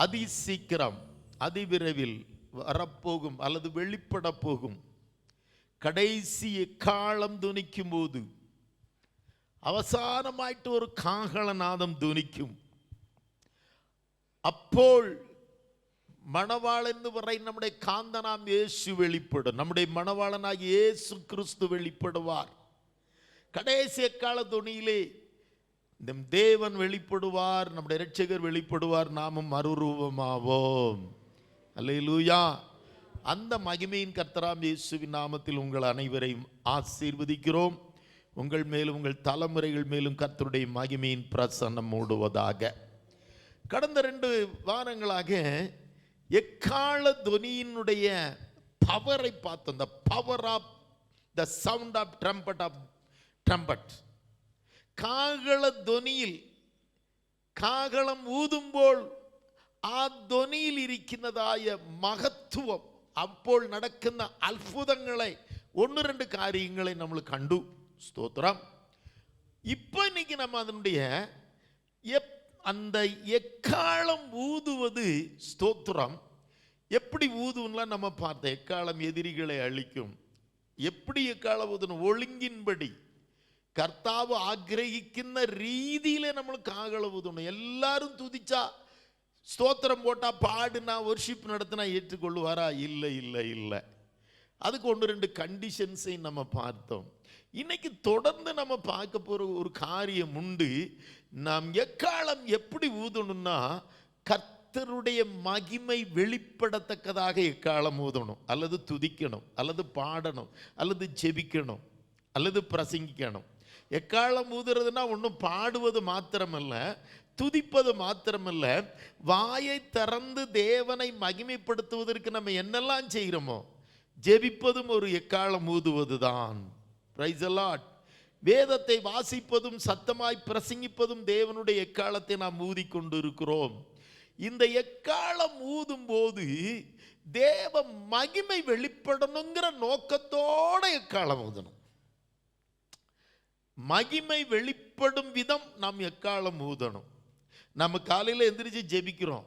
அதிசீக்கிரம் அதிவிரைவில் வரப்போகும் அல்லது வெளிப்பட போகும் கடைசி எக்காலம் துணிக்கும் போது അവസാനമായിട്ട് ഒരു കാഹളനാദം ധ്വനിക്കും. അപ്പോൾ മണവാളൻ എന്ന് പറയും നമ്മുടെ കാന്തനാം യേശു വെളിപ്പെടും. നമ്മുടെ മണവാളനായ യേശു ക്രിസ്തു വെളിപ്പെടുവാർ. கடைசி எக்கால துணியிலே நம் தேவன் வெளிப்படுவார், நம்முடைய இரட்சகர் வெளிப்படுவார், நாமும் மறுரூபமாவோம். அல்லேலூயா. அந்த மகிமையின் கர்த்தராம் இயேசுவின் நாமத்தில் உங்கள் அனைவரையும் ஆசீர்வதிக்கிறோம். உங்கள் மேலும் உங்கள் தலைமுறைகள் மேலும் கர்த்தருடைய மகிமையின் பிரசன்னம் மூடுவதாக. கடந்த 2 வாரங்களாக எக்கால துனியினுடைய பவரை பார்த்தோம். the power of the sound of trumpet. കാഹള ധ്വനിയിൽ കാഹളം ഊതുമ്പോൾ ആ ധ്വനിയിൽ ഇരിക്കുന്നതായ മഹത്വം, അപ്പോൾ നടക്കുന്ന അത്ഭുതങ്ങളെ 1-2 കാര്യങ്ങളെ നമ്മൾ കണ്ടു. ஸ்தோத்திரம். இப்போ இன்னைக்கு நம்ம அதனுடைய அந்த எக்காலம் ஊதுவது, ஸ்தோத்திரம், எப்படி ஊதுவன்லாம் நம்ம பார்த்தோம். எக்காலம் எதிரிகளை அழிக்கும். எப்படி எக்காலம் ஊதணும்? ஒழுங்கின்படி கர்த்தாവ് ആഗ്രഹിക്കുന്ന രീതിയിലെ നമ്മൾ കാഹളം ഊതணும். எல்லாரும் துதிச்சா, ஸ்தோத்திரம் போட்டா, பாடுனா, வர்ஷிப் நடத்தினா ஏற்றுக்கொள்வாரா? இல்லை இல்லை இல்லை. அதுக்கு 1-2 கண்டிஷன்ஸை நம்ம பார்த்தோம். இன்னைக்கு தொடர்ந்து நம்ம பார்க்க போகிற ஒரு காரியம் உண்டு. நாம் எக்காலம் எப்படி ஊதணும்னா, கர்த்தருடைய மகிமை வெளிப்படத்தக்கதாக எக்காலம் ஊதணும், அல்லது துதிக்கணும், அல்லது பாடணும், அல்லது ஜெபிக்கணும், அல்லது பிரசங்கிக்கணும். எக்காலம் ஊதுறதுன்னா ஒன்றும் பாடுவது மாத்திரமல்ல, துதிப்பது மாத்திரமல்ல, வாயை திறந்து தேவனை மகிமைப்படுத்துவதற்கு நம்ம என்னெல்லாம் செய்கிறோமோ ஜெபிப்பதும் ஒரு எக்காலம் ஊதுவது தான். Price the Lord. வேதத்தை வாசிப்பதும் சத்தமாய் பிரசங்கிப்பதும் தேவனுடைய எக்காலத்தை நாம் ஊதிக்கொண்டு இருக்கிறோம். இந்த எக்காலம் ஊதும் போது தேவ மகிமை வெளிப்படணுங்கிற நோக்கத்தோட எக்காலம் ஊதணும். மகிமை வெளிப்படும் விதம் நாம் எக்காலம் ஊதணும். நம்ம காலையில் எந்திரிச்சு ஜெபிக்கிறோம்.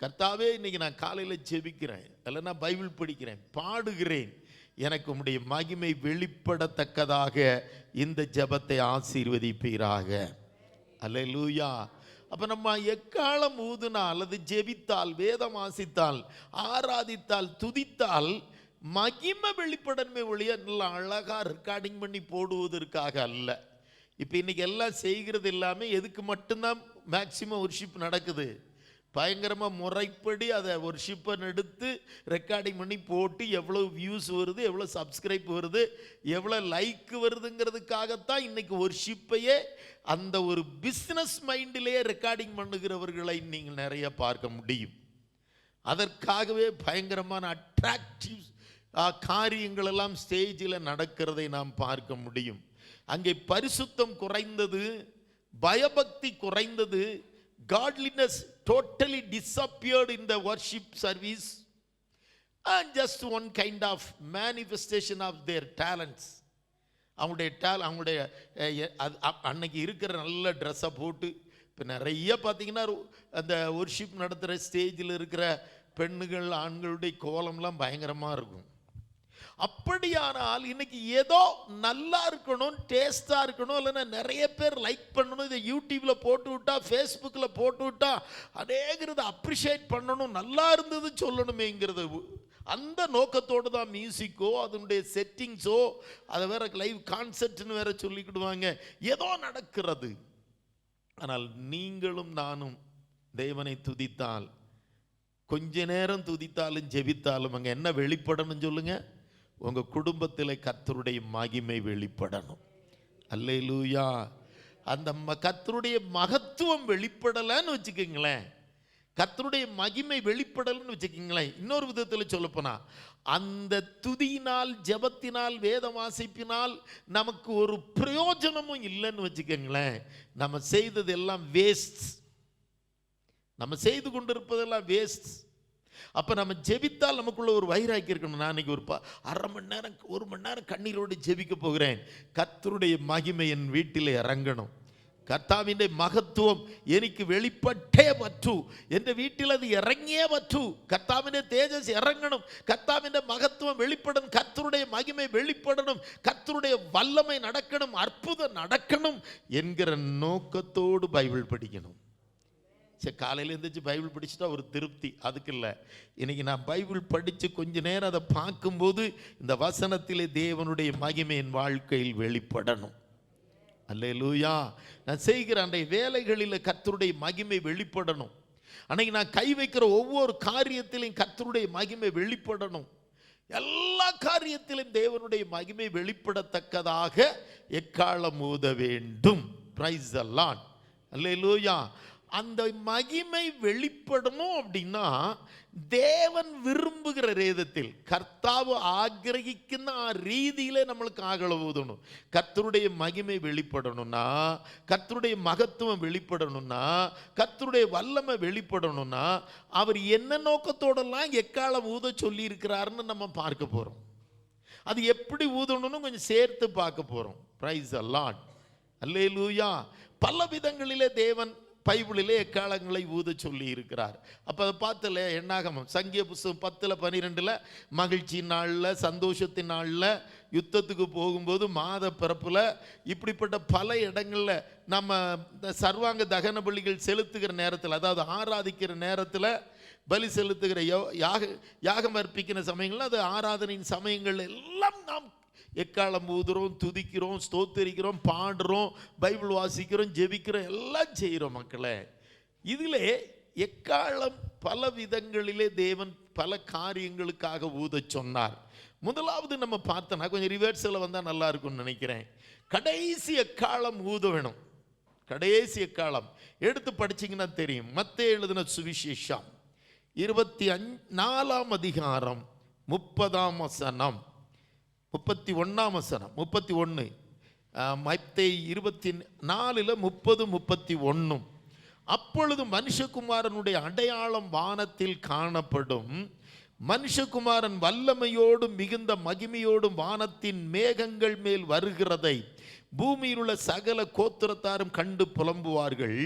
கர்த்தாவே, இன்னைக்கு நான் காலையில் ஜெபிக்கிறேன், இல்லைன்னா பைபிள் படிக்கிறேன், பாடுகிறேன், எனக்கு உம்முடைய மகிமை வெளிப்படத்தக்கதாக இந்த ஜெபத்தை ஆசீர்வதிப்பீராக. அல்லேலூயா. அப்போ நம்ம எக்காலம் ஊதுனா, அல்லது ஜெபித்தால், வேதம் வாசித்தால், ஆராதித்தால், துதித்தால் மகிமை வெளிப்படணுமே ஒழிய நல்லா அழகாக ரெக்கார்டிங் பண்ணி போடுவதற்காக அல்ல. இப்போ இன்னைக்கு எல்லாம் செய்கிறது எல்லாமே எதுக்கு மட்டும்தான் மேக்சிமம் வர்ஷிப் நடக்குது? பயங்கரமாக முறைப்படி அதை வர்ஷிப்பை எடுத்து ரெக்கார்டிங் பண்ணி போட்டு எவ்வளோ வியூஸ் வருது, எவ்வளோ சப்ஸ்கிரைப் வருது, எவ்வளோ லைக் வருதுங்கிறதுக்காகத்தான் இன்னைக்கு வர்ஷிப்பையே அந்த ஒரு பிஸ்னஸ் மைண்டிலேயே ரெக்கார்டிங் பண்ணுகிறவர்களை நீங்கள் நிறைய பார்க்க முடியும். அதற்காகவே பயங்கரமான அட்ராக்டிவ் காரியங்கள் எல்லாம் ஸ்டேஜில் நடக்கிறதை நாம் பார்க்க முடியும். அங்கே பரிசுத்தம் குறைந்தது, பயபக்தி குறைந்தது, godliness totally disappeared in the worship service, and just one kind of manifestation of their talents. அவங்களுடைய அன்னைக்கு இருக்கிற நல்ல ட்ரெஸ்ஸை போட்டு, இப்போ நிறைய பார்த்தீங்கன்னா அந்த வர்ஷிப் நடத்துகிற ஸ்டேஜில் இருக்கிற பெண்ணுகள் ஆண்களுடைய கோலம்லாம் பயங்கரமாக இருக்கும். அப்படியானால் இன்னைக்கு ஏதோ நல்லா இருக்கணும், டேஸ்டா இருக்கணும், இல்லைன்னா நிறைய பேர் லைக் பண்ணணும், இதை யூடியூப்ல போட்டு விட்டா, ஃபேஸ்புக்கில் போட்டு விட்டா அநேகரத அப்ரிஷியேட் பண்ணணும், நல்லா இருந்தது சொல்லணுமேங்கிறது, அந்த நோக்கத்தோடு தான் மியூசிக்கோ அதனுடைய செட்டிங்ஸோ, அதை வேற லைவ் கான்சர்ட்னு வேற சொல்லிக்கிடுவாங்க, ஏதோ நடக்கிறது. ஆனால் நீங்களும் நானும் தேவனை துதித்தால், கொஞ்ச நேரம் துதித்தாலும் ஜெபித்தாலும் அங்கே என்ன வெளிப்படணும் சொல்லுங்க? உங்கள் குடும்பத்தில் கர்த்தருடைய மகிமை வெளிப்படணும். அல்லேலூயா. அந்த கர்த்தருடைய மகத்துவம் வெளிப்படலைன்னு வச்சுக்கோங்களேன், கர்த்தருடைய மகிமை வெளிப்படலைன்னு வச்சுக்கோங்களேன், இன்னொரு விதத்தில் சொல்லப்போனா, அந்த துதியினால், ஜெபத்தினால், வேத வாசிப்பினால் நமக்கு ஒரு பிரயோஜனமும் இல்லைன்னு வச்சுக்கோங்களேன். நம்ம செய்தது எல்லாம் வேஸ்ட். நம்ம செய்து கொண்டிருப்பதெல்லாம் வேஸ்ட். அப்போ நம்ம ஜெபித்தால் நமக்குள்ள ஒரு வைராக்கி இருக்கணும். நான் இன்னைக்கு ஒரு 1/2 மணி நேரம் 1 மணி நேரம் கண்ணீரோடு ஜெபிக்க போகிறேன், கர்த்தருடைய மகிமை என் வீட்டில் இறங்கணும், കർത്താവിൻ്റെ മഹത്വം എനിക്ക് വെളിപ്പെട്ടേ പറ്റൂ. എൻ്റെ വീട്ടിൽ അത് ഇറങ്ങിയേ പറ്റൂ. കർത്താവിൻ്റെ തേജസ് ഇറങ്ങണം, കർത്താവിൻ്റെ മഹത്വം വെളിപ്പെടണം, கர்த்தருடைய மகிமை வெளிப்படணும், கர்த்தருடைய வல்லமை நடக்கணும், அற்புதம் நடக்கணும் என்கிற நோக்கத்தோடு பைபிள் படிக்கணும். சரி, காலையில் எழுந்திரிச்சு பைபிள் படிச்சுட்டா ஒரு திருப்தி, அதுக்கு இல்லை. இன்னைக்கு நான் பைபிள் படித்து கொஞ்ச நேரம் அதை பார்க்கும்போது இந்த வசனத்திலே தேவனுடைய மகிமை என் வாழ்க்கையில் வெளிப்படணும். அல்லேலூயா. நான் செய்கிற அன்றைய வேலைகளில் கர்த்தருடைய மகிமை வெளிப்படணும். அன்னைக்கு நான் கை வைக்கிற ஒவ்வொரு காரியத்திலையும் கர்த்தருடைய மகிமை வெளிப்படணும். எல்லா காரியத்திலும் தேவனுடைய மகிமை வெளிப்படத்தக்கதாக எக்காலம் ஊத வேண்டும். Praise the Lord. அல்லேலூயா. அந்த மகிமை வெளிப்படணும் அப்படின்னா தேவன் விரும்புகிற ரேதத்தில் கர்த்தாവ് ஆகிரகிക്കുന്ന ആ രീതിയിലെ നമ്മൾ കാഹളം ഊതണം. கர்த்தருடைய மகிமை வெளிப்படணும்னா, கர்த்தருடைய மகத்துவம் வெளிப்படணும்னா, கர்த்தருடைய வல்லமை வெளிப்படணும்னா அவர் என்ன நோக்கத்தோடெல்லாம் எக்காலம் ஊத சொல்லி இருக்கிறாருன்னு நம்ம பார்க்க போறோம். அது எப்படி ஊதணும்னு கொஞ்சம் சேர்த்து பார்க்க போறோம். Praise the Lord. அல்லேலூயா. பல விதங்களிலே தேவன் பைபிளிலே எக்காலங்களை ஊத சொல்லி இருக்கிறார். அப்போ அதை பார்த்தல எண்ணாகமம் சங்கிய புஸ்தகம் 10:12 மகிழ்ச்சி நாளில், சந்தோஷத்தின் நாளில், யுத்தத்துக்கு போகும்போது, மாத பிறப்பில், இப்படிப்பட்ட பல இடங்களில் நம்ம சர்வாங்க தகன பலிகள் செலுத்துகிற நேரத்தில், அதாவது ஆராதிக்கிற நேரத்தில், பலி செலுத்துகிற யாகம் அர்ப்பிக்கிற சமயங்கள், அது ஆராதனையின் சமயங்கள் எல்லாம் நாம் எக்காலம் ஊதுறோம், துதிக்கிறோம், ஸ்தோத்தரிக்கிறோம், பாடுறோம், பைபிள் வாசிக்கிறோம், ஜெபிக்கிறோம், எல்லாம் செய்கிறோம் மக்களே. இதிலே எக்காலம் பல விதங்களிலே தேவன் பல காரியங்களுக்காக ஊத சொன்னார். முதலாவது நம்ம பார்த்தோன்னா கொஞ்சம் ரிவர்ஸில் வந்தால் நல்லா இருக்கும்னு நினைக்கிறேன். கடைசி எக்காலம் ஊத வேணும். கடைசி எக்காலம் எடுத்து படிச்சிங்கன்னா தெரியும். மத்தேயு எழுதின சுவிசேஷம் 24 அதிகாரம் 30 வசனம், 31 வசனம், 31, மத்தேயு 24 30 31. அப்பொழுது மனுஷகுமாரனுடைய அடையாளம் வானத்தில் காணப்படும். மனுஷகுமாரன் வல்லமையோடும் மிகுந்த மகிமையோடும் வானத்தின் மேகங்கள் மேல் வருகிறதை பூமியில் உள்ள சகல கோத்திரத்தாரும் கண்டு புலம்புவார்கள்.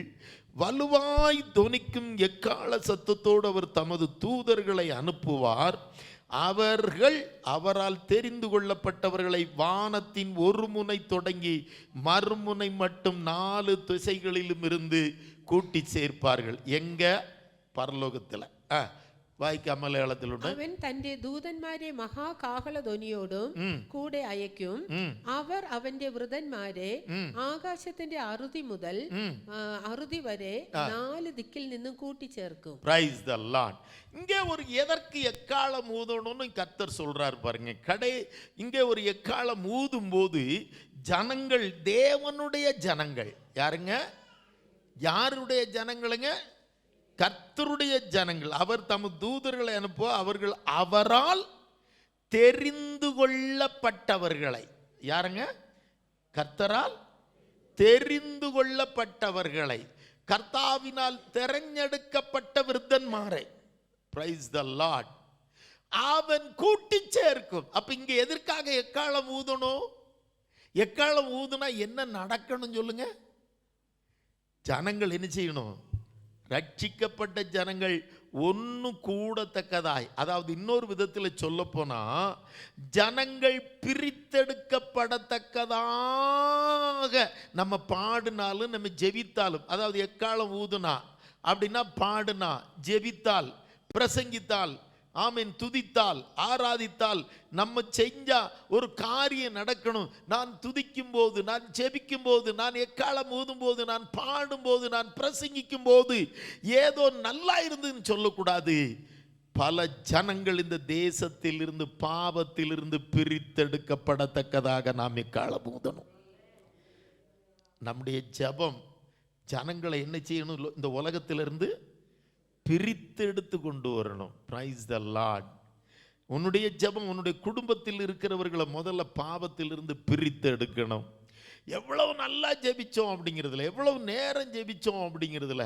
வலுவாய் தொனிக்கும் எக்கால சத்தத்தோடு அவர் தமது தூதர்களை அனுப்புவார். அவர்கள் அவரால் தெரிந்து கொள்ளப்பட்டவர்களை வானத்தின் ஒரு முனை தொடங்கி மறுமுனை மட்டும் 4 திசைகளிலும் இருந்து கூட்டி சேர்ப்பார்கள். எங்க? பரலோகத்தில். വായിക്കാം മലയാളത്തിലുണ്ട്. അവൻ തന്റെ ദൂതന്മാരെ മഹാകാഹളധ്വനിയോടും കൂടെ അയക്കും. അവർ അവന്റെ വൃതന്മാരെ ആകാശത്തിന്റെ അറുതി മുതൽ അറുതി വരെ 4 ദിക്കിൽ നിന്നും കൂട്ടിച്ചേർക്കും. Praise the Lord. இங்கே ஒரு எதற்கு எக்காலம் ஊதணும்னு கர்த்தர் சொல்றார் பாருங்க. இங்கே ஒரு எக்காலம் ஊதும் போது ஜனங்கள், தேவனுடைய ஜனங்கள், யாருங்க? யாருடைய ஜனங்களுங்க? கர்த்தருடைய ஜனங்கள். அவர் தமது தூதர்களை அனுப்ப அவர்கள் அவரால் தெரிந்து கொள்ளப்பட்டவர்களை, யாருங்க? கர்த்தரால் தெரிந்து கொள்ளப்பட்டவர்களை, கர்த்தாவினால் தெரഞ്ഞെടുக்கப்பட்ட விருத்தன்மாரை, பிரைஸ் தி லார்ட், அவன் கூட்டி சேர்க்கும். அப்ப இங்க எதற்காக எக்காலம் ஊதணும்? எக்காலம் ஊதுனா என்ன நடக்கணும் சொல்லுங்க? ஜனங்கள் என்ன செய்யணும்? ரட்சிக்கப்பட்ட ஜனங்கள் ஒன்று கூடத்தக்கதாய், அதாவது இன்னொரு விதத்தில் சொல்ல போனா ஜனங்கள் பிரித்தெடுக்கப்படத்தக்கதாக நம்ம பாடினாலும் நம்ம ஜெபித்தாலும், அதாவது எக்காலம் ஊதுனா அப்படின்னா பாடுனா, ஜெபித்தால், பிரசங்கித்தால், ஆமென், துதித்தால், ஆராதித்தால், நம்ம செஞ்சா ஒரு காரியம் நடக்கணும். நான் துதிக்கும் போது, நான் ஜெபிக்கும் போது, நான் எக்காலம் ஊதும் போது, நான் பாடும் போது, நான் பிரசங்கிக்கும் போது ஏதோ நல்லா இருந்துன்னு சொல்லக்கூடாது. பல ஜனங்கள் இந்த தேசத்தில் இருந்து, பாவத்தில் இருந்து பிரித்தெடுக்கப்படத்தக்கதாக நாம் எக்காலம் ஊதணும். நம்முடைய ஜெபம் ஜனங்களை என்ன செய்யணும்? இந்த உலகத்திலிருந்து பிரித்தெடுத்து கொண்டு வரணும். Price the Lord. உன்னுடைய ஜெபம் உன்னுடைய குடும்பத்தில் இருக்கிறவர்களை முதல்ல பாவத்திலிருந்து பிரித்து எடுக்கணும். எவ்வளவு நல்லா ஜெபிச்சோம் அப்படிங்கிறதுல, எவ்வளவு நேரம் ஜெபிச்சோம் அப்படிங்கிறதுல,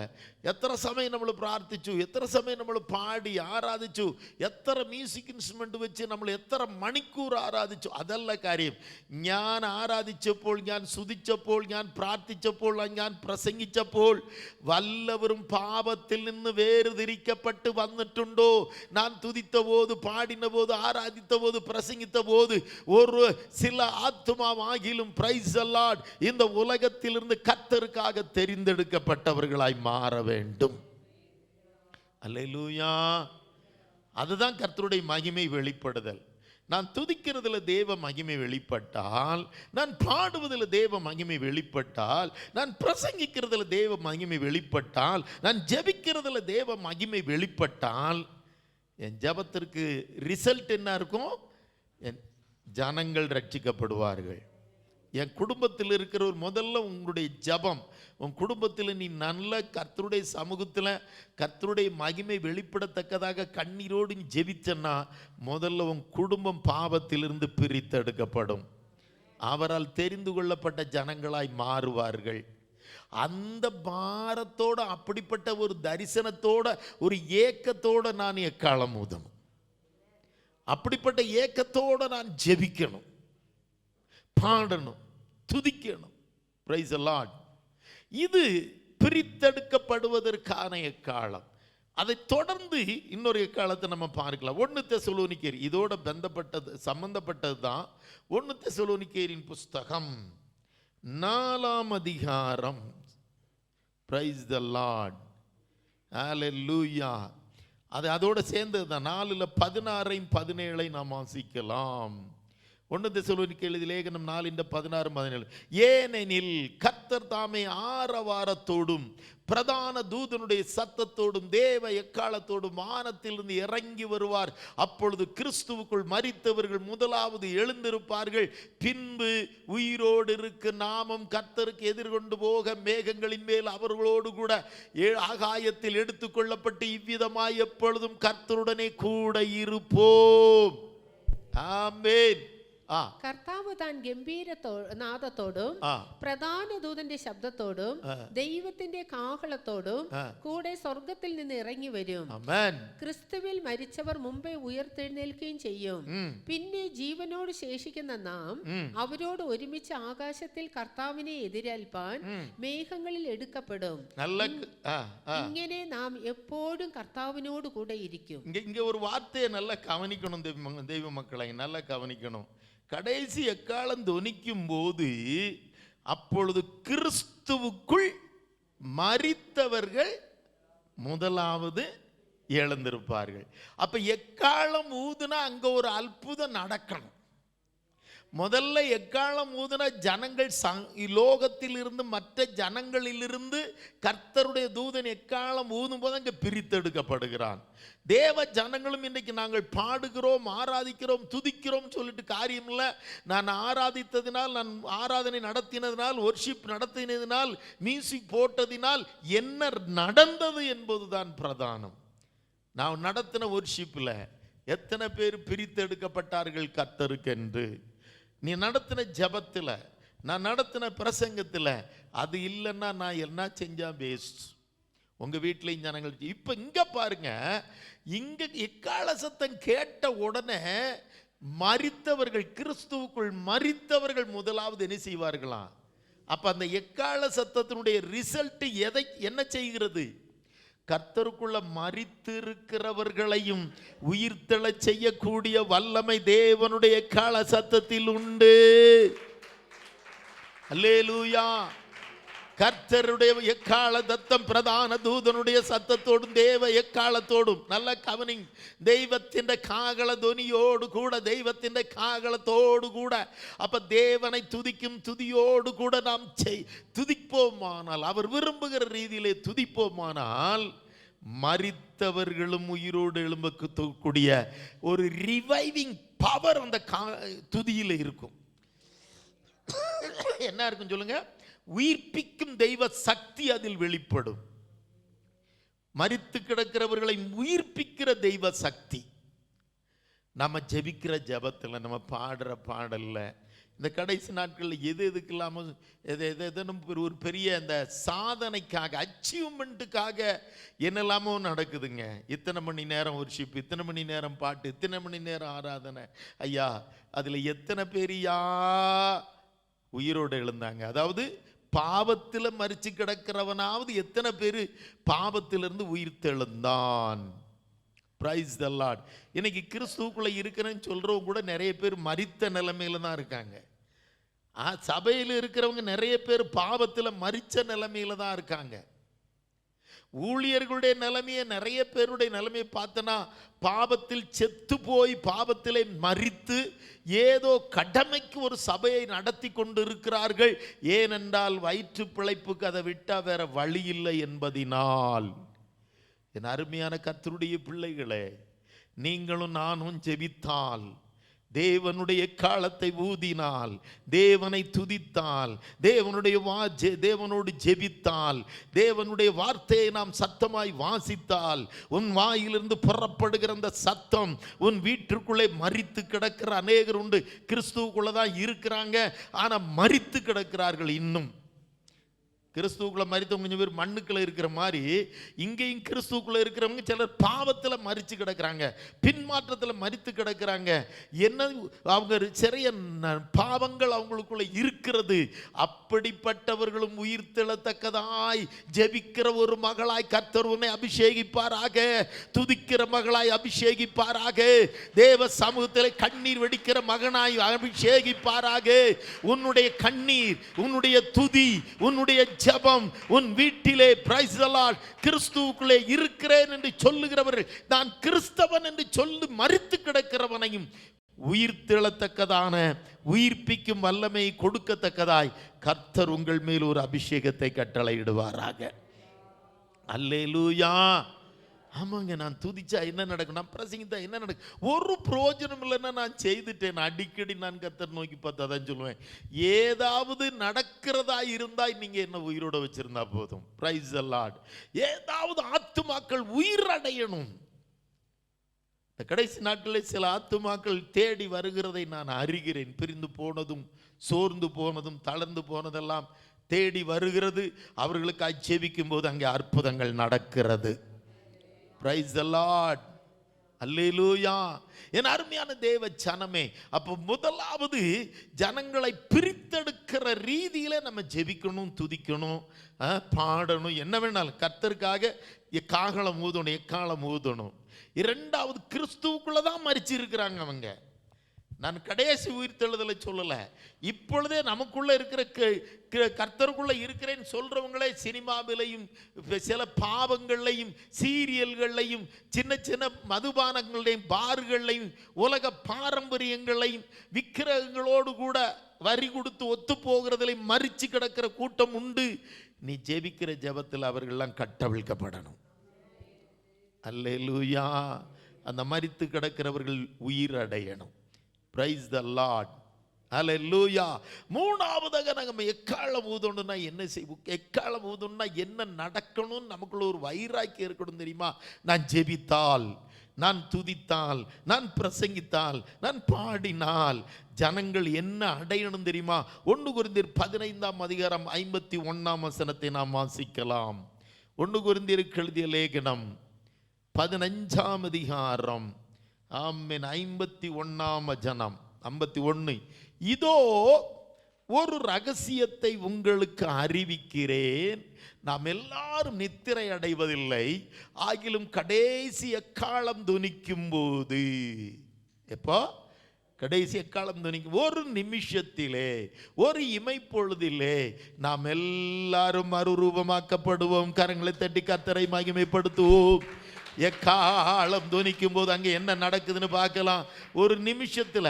எத்தனை சமயம் நம்மளை பிரார்த்திச்சு, எத்தனை சமயம் நம்மளை பாடி ஆராதிச்சு, எத்தனை மியூசிக் ഇൻസ്ട്രുമെന്റ് വെച്ച് നമ്മൾ എത്ര മണിക്കൂർ ആരാധിച്ചു, അതല്ല കാര്യം. ഞാൻ ആരാധിച്ചപ്പോൾ, ഞാൻ സ്തുതിച്ചപ്പോൾ, ഞാൻ പ്രാർത്ഥിച്ചപ്പോൾ, ഞാൻ പ്രസംഗിച്ചപ്പോൾ വല്ലവരും പാപത്തിൽ നിന്ന് വേർതിരിക്കപ്പെട്ട് വന്നിട്ടുണ്ടോ? ഞാൻ തുതിത്ത പോത്, പാടിന പോത്, ആരാധിത്ത പോത്, പ്രസംഗിത്ത പോത് ഒരു சில ஆத்துமாவாகிலும் பிரைஸ் தி லார்ட் இந்த உலகத்திலிருந்து கர்த்தருக்காக தெரிந்தெடுக்கப்பட்டவர்களாய் மாற வேண்டும். அல்லேலூயா. அதுதான் கர்த்தருடைய மகிமை வெளிப்படுதல். நான் துதிக்கிறதுல தேவ மகிமை வெளிப்பட்டால், நான் பாடுவதில் தேவ மகிமை வெளிப்பட்டால், நான் பிரசங்கிக்கிறதுல தேவ மகிமை வெளிப்பட்டால், நான் ஜெபிக்கிறதுல தேவ மகிமை வெளிப்பட்டால், என் ஜெபத்திற்கு ரிசல்ட் என்ன இருக்கும்? என் ஜனங்கள் ரட்சிக்கப்படுவார்கள். என் குடும்பத்தில் இருக்கிற ஒரு முதல்ல உங்களுடைய ஜபம், உன் குடும்பத்தில் நீ நல்ல கர்த்தருடைய சமூகத்தில் கர்த்தருடைய மகிமை வெளிப்படத்தக்கதாக கண்ணீரோடு நீ ஜெபிச்சன்னா, முதல்ல உன் குடும்பம் பாவத்திலிருந்து பிரித்தெடுக்கப்படும். அவரால் தெரிந்து கொள்ளப்பட்ட ஜனங்களாய் மாறுவார்கள். அந்த பாரத்தோட, அப்படிப்பட்ட ஒரு தரிசனத்தோட, ஒரு ஏக்கத்தோட நான் எக்காலம் ஊதணும். அப்படிப்பட்ட ஏக்கத்தோட நான் ஜெபிக்கணும், பாடணும், துதிக்கணும். Praise the Lord. இது பிரித்தெடுக்கப்படுவதற்கான எக்காலம். அதை தொடர்ந்து இன்னொரு எக்காலத்தை நம்ம பார்க்கலாம். 1 தெசலோனிக்கேயர் இதோட பந்தப்பட்டது, சம்பந்தப்பட்டது தான். 1 தெசலோனிக்கேயரின் புஸ்தகம் 4ஆம் அதிகாரம். Praise the lord. ஹல்லேலூயா. அது அதோட சேர்ந்தது தான். 4:16 17 நாம் வாசிக்கலாம். 1 தெசலோனிக்கேயர் எழுதிய லேகனம் 4:16-17. ஏனெனில் கர்த்தர் தாமே ஆரவாரத்தோடும் பிரதான தூதனுடைய சத்தத்தோடும் தேவ எக்காலத்தோடும் வானத்திலிருந்து இறங்கி வருவார். அப்பொழுது கிறிஸ்துவுக்குள் மரித்தவர்கள் முதலாவது எழுந்திருப்பார்கள். பின்பு உயிரோடு இருக்க நாமும் கர்த்தருக்கு எதிர்கொண்டு போக மேகங்களின் மேல் அவர்களோடு கூட ஆகாயத்தில் எடுத்துக்கொள்ளப்பட்டு இவ்விதமாய் எப்பொழுதும் கர்த்தருடனே கூட இருப்போம். ஆமென். കർത്താവ് താൻ ഗംഭീരനാദത്തോടും പ്രധാന ദൂതന്റെ ശബ്ദത്തോടും ദൈവത്തിന്റെ കാഹളത്തോടും കൂടെ സ്വർഗത്തിൽ നിന്ന് ഇറങ്ങി വരും. ക്രിസ്തുവിൽ മരിച്ചവർ മുമ്പേ ഉയർത്തെഴുന്നേൽക്കുകയും ചെയ്യും. പിന്നെ ജീവനോട് ശേഷിക്കുന്ന നാം അവരോട് ഒരുമിച്ച് ആകാശത്തിൽ കർത്താവിനെ എതിരേൽപ്പാൻ മേഘങ്ങളിൽ എടുക്കപ്പെടും. ഇങ്ങനെ നാം എപ്പോഴും കർത്താവിനോട് കൂടെ ഇരിക്കും. ഇങ്ങ ഒരു വാർത്തയെ നല്ല കവനിക്കണം ദൈവ മക്കളെ, നല്ല കവനിക്കണം. கடைசி எக்காலம் தொனிக்கும் போது அப்பொழுது கிறிஸ்துவுக்குள் மரித்தவர்கள் முதலாவது எழுந்திருப்பார்கள். அப்ப எக்காலம் ஊதுனா அங்க ஒரு அற்புதம் நடக்கணும். முதல்ல எக்காலம் ஊதுனா ஜனங்கள் லோகத்தில் இருந்து, மற்ற ஜனங்களிலிருந்து கர்த்தருடைய தூதன் எக்காலம் ஊதும் போது அங்கே பிரித்தெடுக்கப்படுகிறான். தேவ ஜனங்களும் இன்றைக்கு நாங்கள் பாடுகிறோம், ஆராதிக்கிறோம், துதிக்கிறோம் சொல்லிட்டு காரியம் இல்லை. நான் ஆராதித்ததினால், நான் ஆராதனை நடத்தினதினால், ஒர்ஷிப் நடத்தினதினால், மியூசிக் போட்டதினால் என்ன நடந்தது என்பதுதான் பிரதானம். நான் நடத்தின ஒர்ஷிப்பில் எத்தனை பேர் பிரித்தெடுக்கப்பட்டார்கள் கர்த்தருக்கென்று? நீ நடத்தின ஜபத்தில், நான் நடத்தின பிரசங்கத்தில் அது இல்லைன்னா நான் என்ன செஞ்சா வேஸ்ட். உங்கள் வீட்டிலையும் ஜனங்கள். இப்போ இங்கே பாருங்க, இங்கே எக்கால சத்தம் கேட்ட உடனே மரித்தவர்கள், கிறிஸ்துவுக்குள் மரித்தவர்கள் முதலாவது என்ன செய்வார்களாம்? அப்போ அந்த எக்கால சத்தத்தினுடைய ரிசல்ட் என்ன செய்கிறது? கர்த்தருக்குள்ள மரித்திருக்கிறவர்களையும் உயிர்த்தெழச் செய்யக்கூடிய வல்லமை தேவனுடைய எக்கால சத்தத்தில் உண்டு. அல்லேலூயா. கர்த்தருடைய எக்கால சத்தம் பிரதான தூதனுடைய சத்தத்தோடும் தேவ எக்காலத்தோடும், நல்ல கவனிங், தெய்வத்தின் காகள துனியோடு கூட, தெய்வத்தின் காகளத்தோடு கூட. அப்ப தேவனை துதிக்கும் துதியோடு கூட நாம் துதிப்போமானால், அவர் விரும்புகிற ரீதியிலே துதிப்போமானால், மரித்தவர்களும் உயிரோடு எழும்பக்கூடிய ஒரு ரிவைவிங் பவர் அந்த துதியில இருக்கும். என்ன இருக்கும் சொல்லுங்க? உயிர்ப்பிக்கும் தெய்வ சக்தி அதில் வெளிப்படும். மரித்து கிடக்கிறவர்களை உயிர்ப்பிக்கிற தெய்வ சக்தி. நம்ம ஜெபிக்கிற ஜெபத்தில், நம்ம பாடுற பாடல்ல, இந்த கடைசி நாட்களில் எது இல்லாமல் எதனும் ஒரு பெரிய இந்த சாதனைக்காக, அச்சீவ்மெண்ட்டுக்காக என்னெல்லாமோ நடக்குதுங்க. இத்தனை மணி நேரம் ஒர்ஷிப், இத்தனை மணி நேரம் பாட்டு, இத்தனை மணி நேரம் ஆராதனை. ஐயா, அதில் எத்தனை பேரியா உயிரோடு எழுந்தாங்க? அதாவது பாவத்தில் மரிச்சு கிடக்கிறவனாவது எத்தனை பேர் பாவத்திலிருந்து உயிர் தெழுந்தான்? Price the Lord. இன்னைக்கு கிறிஸ்துவுக்குள்ள இருக்கிறேன்னு சொல்றவங்க கூட நிறைய பேர் மரித்த நிலைமையில தான் இருக்காங்க. சபையில் இருக்கிறவங்க நிறைய பேர் பாவத்தில் மரிச்ச நிலைமையில தான் இருக்காங்க. ஊழியர்களுடைய நிலைமையை, நிறைய பேருடைய நிலைமையை பார்த்தனா பாவத்தில் செத்து போய் பாவத்திலே மரித்து ஏதோ கடமைக்கு ஒரு சபையை நடத்தி கொண்டு இருக்கிறார்கள். ஏனென்றால் வயிற்று பிழைப்புக்கு அதை விட்டா வேற வழி இல்லை என்பதினால். என் அருமையான கர்த்தருடைய பிள்ளைகளே, நீங்களும் நானும் ஜெபித்தால், தேவனுடைய காலத்தை ஊதினால், தேவனை துதித்தால், தேவனோடு ஜெபித்தால், தேவனுடைய வார்த்தையை நாம் சத்தமாய் வாசித்தால், உன் வாயிலிருந்து புறப்படுகிற அந்த சத்தம் உன் வீட்டிற்குள்ளே மரித்து கிடக்கிற அநேகர் உண்டு. கிறிஸ்துவுக்குள்ள தான் இருக்கிறாங்க, ஆனால் மரித்து கிடக்கிறார்கள். இன்னும் கிறிஸ்துவுக்குள்ள மரித்தவங்க கொஞ்சம் பேர் மண்ணுக்குள்ள இருக்கிற மாதிரி இங்கேயும் கிறிஸ்துவுக்குள்ள இருக்கிறவங்க சிலர் பாவத்தில் மரித்து கிடக்கிறாங்க, பின்மாற்றத்தில் மரித்து கிடக்கிறாங்க. என்ன, அவங்க சிறைய பாவங்கள் அவங்களுக்குள்ள இருக்கிறது. அப்படிப்பட்டவர்களும் உயிர் தெழத்தக்கதாய் ஜெபிக்கிற ஒரு மகளாய் கர்த்தர் உன்னை அபிஷேகிப்பாராக. துதிக்கிற மகளாய் அபிஷேகிப்பாராக. தேவ சமூகத்தில் கண்ணீர் வெடிக்கிற மகனாய் அபிஷேகிப்பாராக. உன்னுடைய கண்ணீர், உன்னுடைய துதி, உன்னுடைய ஜெபம் உன் வீட்டிலே, பிரைஸ் தி லார்ட், கிறிஸ்துவுக்குள்ளே இருக்கிறேன் என்று சொல்லுகிறவர்கள், நான் கிறிஸ்தவன் என்று சொல்லி மரித்து கிடக்கிறவனையும் உயிர் தெழத்தக்கதான உயிர்ப்பிக்கும் வல்லமையை கொடுக்கத்தக்கதாய் கர்த்தர் உங்கள் மேல் ஒரு அபிஷேகத்தை கட்டளையிடுவாராக. அல்லேலூயா. ஆமாங்க, நான் துதிச்சா என்ன நடக்கும், நான் பிரசங்கித்தா என்ன நடக்கும், ஒரு பிரயோஜனம் இல்லைன்னா நான் செய்துட்டேன். அடிக்கடி நான் கர்த்தர் நோக்கி பார்த்து அதான் சொல்லுவேன், ஏதாவது நடக்கிறதா இருந்தா நீங்க என்ன உயிரோட வச்சிருந்தா போதும். Price the Lord. ஏதாவது ஆத்துமாக்கள் உயிர் அடையணும். இந்த கடைசி நாட்களில் சில ஆத்துமாக்கள் தேடி வருகிறதை நான் அறிகிறேன். பிரிந்து போனதும், சோர்ந்து போனதும், தளர்ந்து போனதெல்லாம் தேடி வருகிறது. அவர்களுக்கு ஜெபிக்கும் போது அங்கே அற்புதங்கள் நடக்கிறது. Price the Lord. அல்லேலூயா. என் அருமையான தேவ ஜனமே, அப்போ முதலாவது ஜனங்களை பிரித்தெடுக்கிற ரீதியில நம்ம ஜெபிக்கணும், துதிக்கணும், பாடணும், என்ன வேணாலும் கர்த்தருக்காக காகளம் ஊதணும், எக்காலம் ஊதணும். இரண்டாவது, கிறிஸ்துவுக்குள்ளதான் மரிச்சு இருக்கிறாங்க அவங்க. நான் கடைசி உயிர்த்தெழுதலை சொல்லலை, இப்பொழுதே நமக்குள்ள இருக்கிற கர்த்தருக்குள்ள இருக்கிறேன்னு சொல்றவங்களே சினிமாவிலையும் சில பாவங்களையும் சீரியல்களையும் சின்ன சின்ன மதுபானங்களையும் பார்களையும் உலக பாரம்பரியங்களையும் விக்கிரகங்களோடு கூட வரி கொடுத்து ஒத்து போகிறதிலையும் மரிச்சு கிடக்கிற கூட்டம் உண்டு. நீ ஜெபிக்கிற ஜெபத்தில் அவர்கள்லாம் கட்டவிழ்க்கப்படணும். அல்லேலூயா. அந்த மரித்து கிடக்கிறவர்கள் உயிர் அடையணும். Praise the Lord. அல்லேலூயா. மூணாவதாக நம்ம எக்காலம் ஊதணும்னா என்ன செய்வோம்? எக்காலம் ஊதணும்னா என்ன நடக்கணும்? நமக்குள்ள ஒரு வைராக்கியம் இருக்கணும் தெரியுமா? நான் ஜெபித்தால், நான் துதித்தால், நான் பிரசங்கித்தால், நான் பாடினால் ஜனங்கள் என்ன அடையணும் தெரியுமா? 1 கொரிந்தியர் 15ஆம் அதிகாரம் 51ஆம் வசனத்தை நாம் வாசிக்கலாம். 1 கொரிந்தியருக்கு எழுதிய லேகனம் 15ஆம் அதிகாரம், ஆமென், 51ஆம் வசனம், 51. இதோ ஒரு ரகசியத்தை உங்களுக்கு அறிவிக்கிறேன், நாம் எல்லாரும் நித்திரை அடைவதில்லை, ஆகிலும் கடைசி எக்காலம் துணிக்கும் போது, எப்போ? கடைசி எக்காலம் துணிக்கும் ஒரு நிமிஷத்திலே, ஒரு இமைப்பொழுதிலே நாம் எல்லாரும் மறுரூபமாக்கப்படுவோம். கரங்களை தட்டி கர்த்தரை மகிமைப்படுத்துவோம். எக்காலம் துணிக்கும் போது அங்கே என்ன நடக்குதுன்னு பார்க்கலாம். ஒரு நிமிஷத்துல